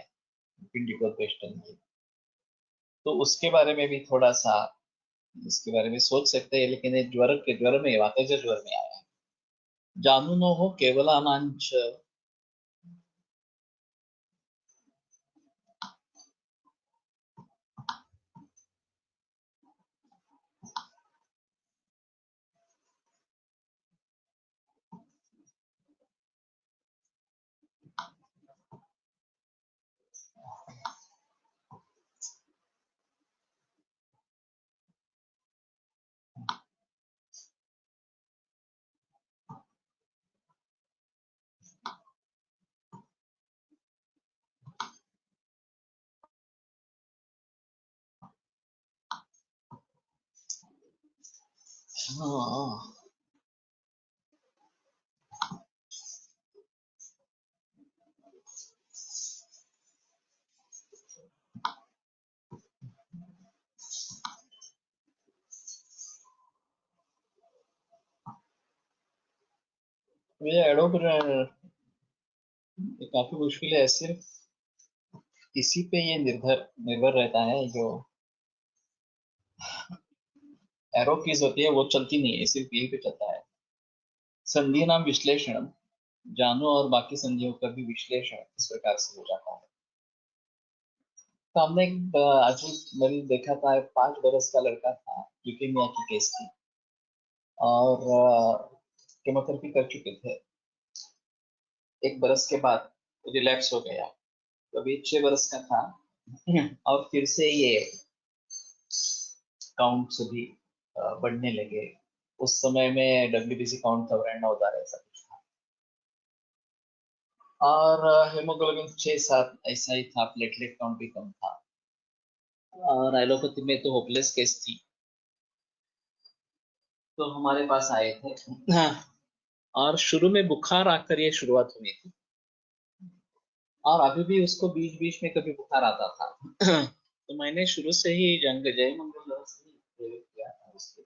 [SPEAKER 2] पिंडिकोद्वेष्टन की, तो उसके बारे में भी थोड़ा सा इसके बारे में सोच सकते हैं। लेकिन ये ज्वर में वातेज ज्वर में आया है। जानुनो हो केवलानांच हाँ, ये एडोब काफी मुश्किल है। सिर्फ इसी पे ये निर्भर निर्भर रहता है, जो एरो कीज होती है वो चलती नहीं है, सिर्फ यही पे चलता है। संधि नाम विश्लेषण, जानो और बाकी संधियों का भी विश्लेषण इस प्रकार से हो जाता है। तो हमने एक अजीब मरीज देखा था, 5 बरस का लड़का था, ल्यूकेमिया की केस थी, और केमोथेरेपी कर चुके थे। 1 बरस के बाद रिलैप्स हो गया, तो अभी 6 बरस का था, और फिर से ये काउंट्स भी बढ़ने लगे। उस समय में डब्ल्यूबीसी काउंट 9,000 ऐसा कुछ था, और हेमोग्लोबिन 6-7 ऐसा ही था, प्लेटलेट काउंट भी कम था, और एलोपैथी में तो होपलेस केस थी। तो हमारे पास आए थे, और शुरू में बुखार आकर ये शुरुआत हुई थी, और अभी भी उसको बीच बीच में कभी बुखार आता था। तो मैंने शुरू से ही जंग जय मंगल से ही प्रयोग किया था उसके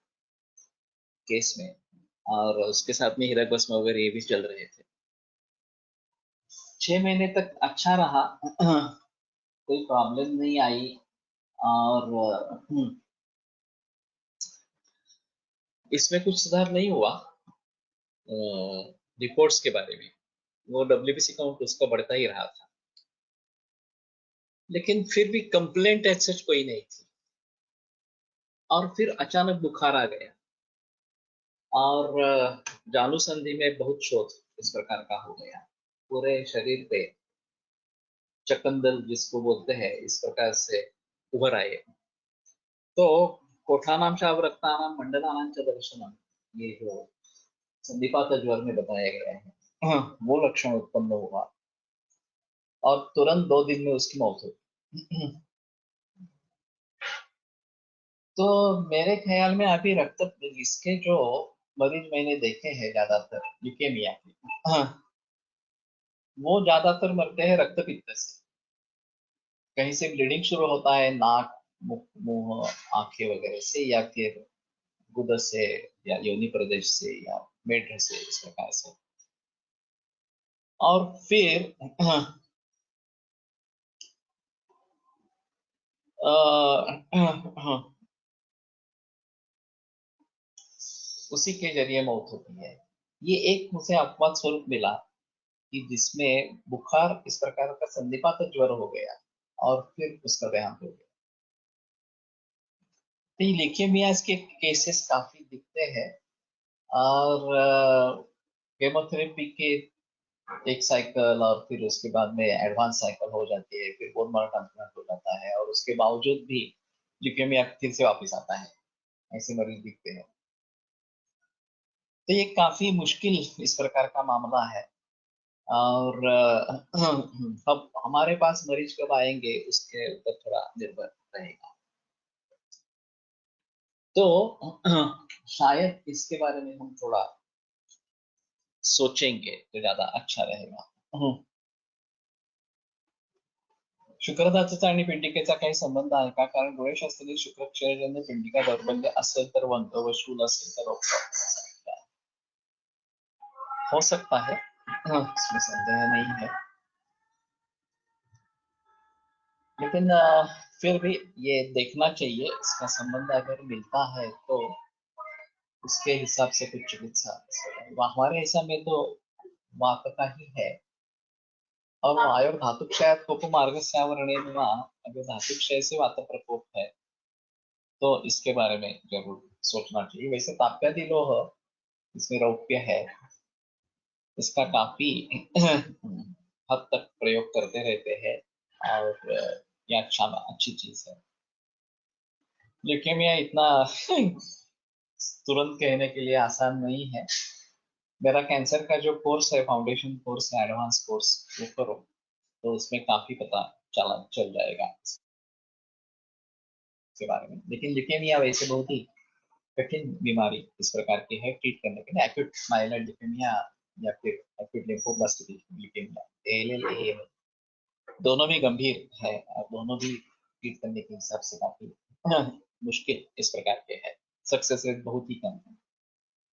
[SPEAKER 2] केस में, और उसके साथ में हीरा भस्म वगैरह ये भी चल रहे थे। 6 महीने तक अच्छा रहा, कोई प्रॉब्लम नहीं आई। और इसमें कुछ सुधार नहीं हुआ। रिपोर्ट्स के बारे में वो डब्ल्यूबीसी काउंट उसका बढ़ता ही रहा था, लेकिन फिर भी कंप्लेंट एज सच कोई नहीं थी। और फिर अचानक बुखार आ गया, और जानु संधि में बहुत शोथ इस प्रकार का हो गया, पूरे शरीर पे चकंदल जिसको बोलते हैं इस प्रकार से उभर आए। तो कोठानाम शावरक्तानाम मंडलानां च दर्शनम, ये जो संधिपात ज्वर में बताया गया है, वो लक्षण उत्पन्न हुआ, और तुरंत 2 दिन में उसकी मौत हो गई। तो मेरे ख्याल में अभी रक्त इसके जो मरीज मैंने देखे हैं ज्यादातर ल्यूकेमिया के, वो ज्यादातर मरते हैं रक्त पित्त से। कहीं से ब्लीडिंग शुरू होता है, नाक, मुंह, आंखें वगैरह से, या फिर गुदर से, या योनि प्रदेश से, या मेढ्र से, इस प्रकार से। और फिर उसी के जरिए मौत होती है। ये एक मुझे अपवाद स्वरूप मिला कि जिसमें बुखार इस प्रकार का संधिपात ज्वर हो गया और फिर उसका देहांत हो गया। तो ये ल्यूकेमियाज के केसेस काफी दिखते हैं और केमोथेरेपी के एक साइकिल और फिर उसके बाद में एडवांस साइकिल हो जाती है, फिर बोन मैरो ट्रांसप्लांट हो जाता है और उसके बावजूद भी ल्यूकेमिया फिर से वापस आता है, ऐसे मरीज दिखते हैं। तो ये काफी मुश्किल इस प्रकार का मामला है और अब हमारे पास मरीज कब आएंगे उसके ऊपर थोड़ा निर्भर रहेगा। तो शायद इसके बारे में हम थोड़ा सोचेंगे तो ज्यादा अच्छा रहेगा। शुक्रदातेचा आणि पिंडिकेचा काही संबंध आहे का? कारण डोळेशास्त्रातील शुक्रक्षयजन्य पिंडिका दौर्बल्य असेल तर वंक व शूल असेल तर हो सकता है, इसमें संदेह नहीं है, लेकिन फिर भी ये देखना चाहिए, इसका संबंध अगर मिलता है तो उसके हिसाब से कुछ चिकित्सा। हमारे हिसाब में तो वात का ही है और आयोग धातुक्षयात कोपमार्गस्यावरणेन वा, अगर धातुक्षय से वात प्रकोप है तो इसके बारे में जरूर सोचना चाहिए। वैसे ताप्यादि लोह इसमें रौप्य है, इसका काफी हद तक प्रयोग करते रहते हैं और ये अच्छी चीज है। ल्यूकेमिया इतना तुरंत कहने के लिए आसान नहीं है। मेरा कैंसर का जो कोर्स है, फाउंडेशन कोर्स है, एडवांस कोर्स, वो करो तो उसमें काफी पता चल जाएगा इसके बारे में। लेकिन ल्यूकेमिया वैसे बहुत ही कठिन बीमारी इस प्रकार की है ट्रीट करने के लिए। एक्यूट माइलर ल्यूकेमिया या फिर एक्यूट लिम्फोब्लास्टिक ल्यूकेमिया, ALL, दोनों भी गंभीर है और दोनों भी ट्रीट करने के हिसाब से काफी मुश्किल इस प्रकार के है। सक्सेस रेट बहुत ही कम है,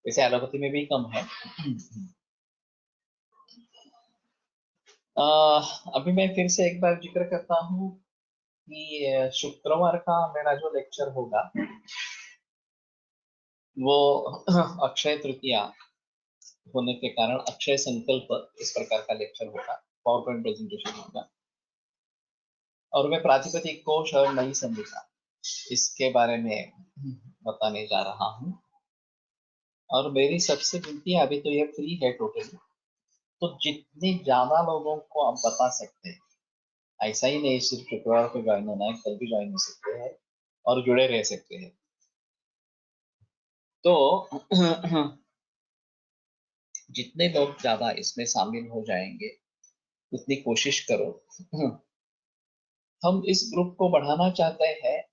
[SPEAKER 2] वैसे एलोपैथी में भी कम है। अभी मैं फिर से एक बार जिक्र करता हूँ कि शुक्रवार का मेरा जो लेक्चर होगा वो अक्षय तृतीया होने के कारण अक्षय संकल्प इस प्रकार का लेक्चर होगा, पावर पॉइंट प्रेजेंटेशन होगा और मैं प्रातिपदिक कोश और नई संहिता इसके बारे में बताने जा रहा हूँ। और मेरी सबसे विनती है, अभी तो ये फ्री है टोटली, तो जितने ज्यादा लोगों को आप बता सकते हैं, ऐसा ही नहीं सिर्फ शुक्रवार को ज्वाइन होना है, कल भी ज्वाइन हो सकते हैं और जुड़े रह सकते हैं। तो जितने लोग ज्यादा इसमें शामिल हो जाएंगे उतनी कोशिश करो। हम इस ग्रुप को बढ़ाना चाहते हैं।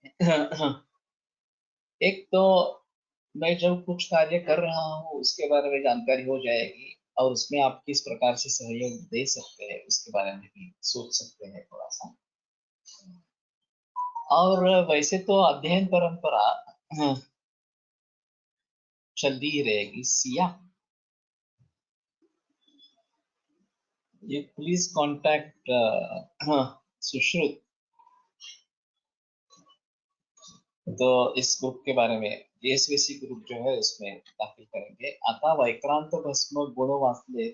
[SPEAKER 2] एक तो मैं जब कुछ कार्य कर रहा हूँ उसके बारे में जानकारी हो जाएगी और उसमें आप किस प्रकार से सहयोग दे सकते हैं उसके बारे में भी सोच सकते हैं थोड़ा सा। और वैसे तो अध्ययन परंपरा चलती ही रहेगी। सिया, ये प्लीज कांटेक्ट सुश्रुत, तो इस ग्रुप के बारे में एसवीसी ग्रुप जो है उसमें दाखिल करेंगे। आता वैक्रांत भस्म गुण वाचले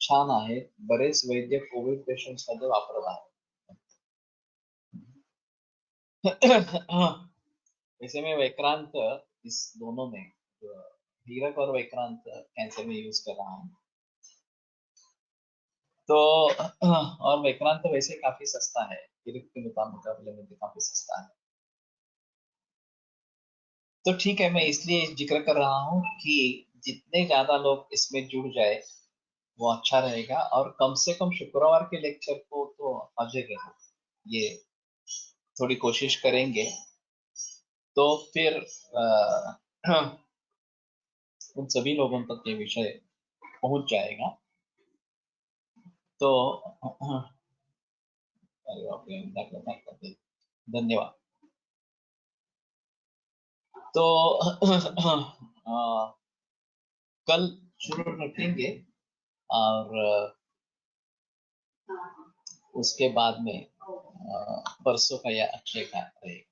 [SPEAKER 2] छान आहे, बरेच वैद्य कोविड पेशंट्स मध्ये वापरत आहेत। वैसे में वैक्रांत इस दोनों में हीरक और वैक्रांत कैंसर में यूज कर रहा हूँ। तो और वैक्रांत वैसे काफी सस्ता है, हीरक के मुकाबले में काफी सस्ता है। तो ठीक है, मैं इसलिए जिक्र कर रहा हूँ कि जितने ज्यादा लोग इसमें जुड़ जाए वो अच्छा रहेगा और कम से कम शुक्रवार के लेक्चर को तो हाजिर रहो, ये थोड़ी कोशिश करेंगे तो फिर उन सभी लोगों तक ये विषय पहुंच जाएगा। तो धन्यवाद। तो कल शुरू रखेंगे और उसके बाद में परसों का या अक्षय का रहेगा।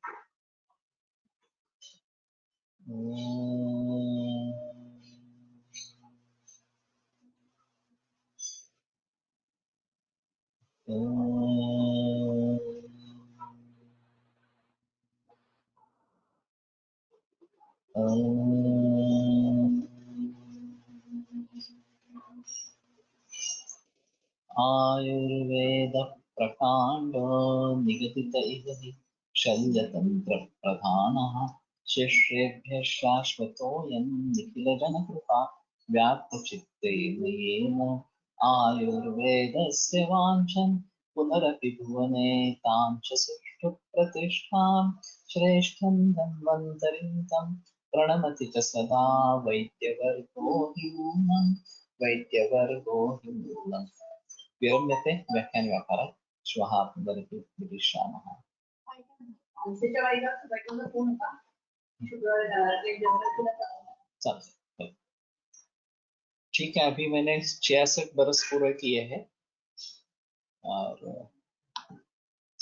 [SPEAKER 2] आयुर्वेद प्रकांडो निगदित इह हि शल्यतंत्र प्रधानः शिष्येभ्यः शाश्वतोऽयं निखिलजनकृपा व्याप्तचित्ते मयेन आयुर्वेदस्य वाञ्छन् पुनरपि भुवने तां च सुष्ठुप्रतिष्ठां श्रेष्ठं धन्वन्तरिं तं प्रणमति च सदा वैद्यवर्गो हि नूनं वैद्यवर्गो हि नूनम् विरम्यते व्याख्यानव्यापारः श्वः पुनरपि मिलिष्यामः। चलो, ठीक है, अभी मैंने 66 बरस पूरे किए हैं और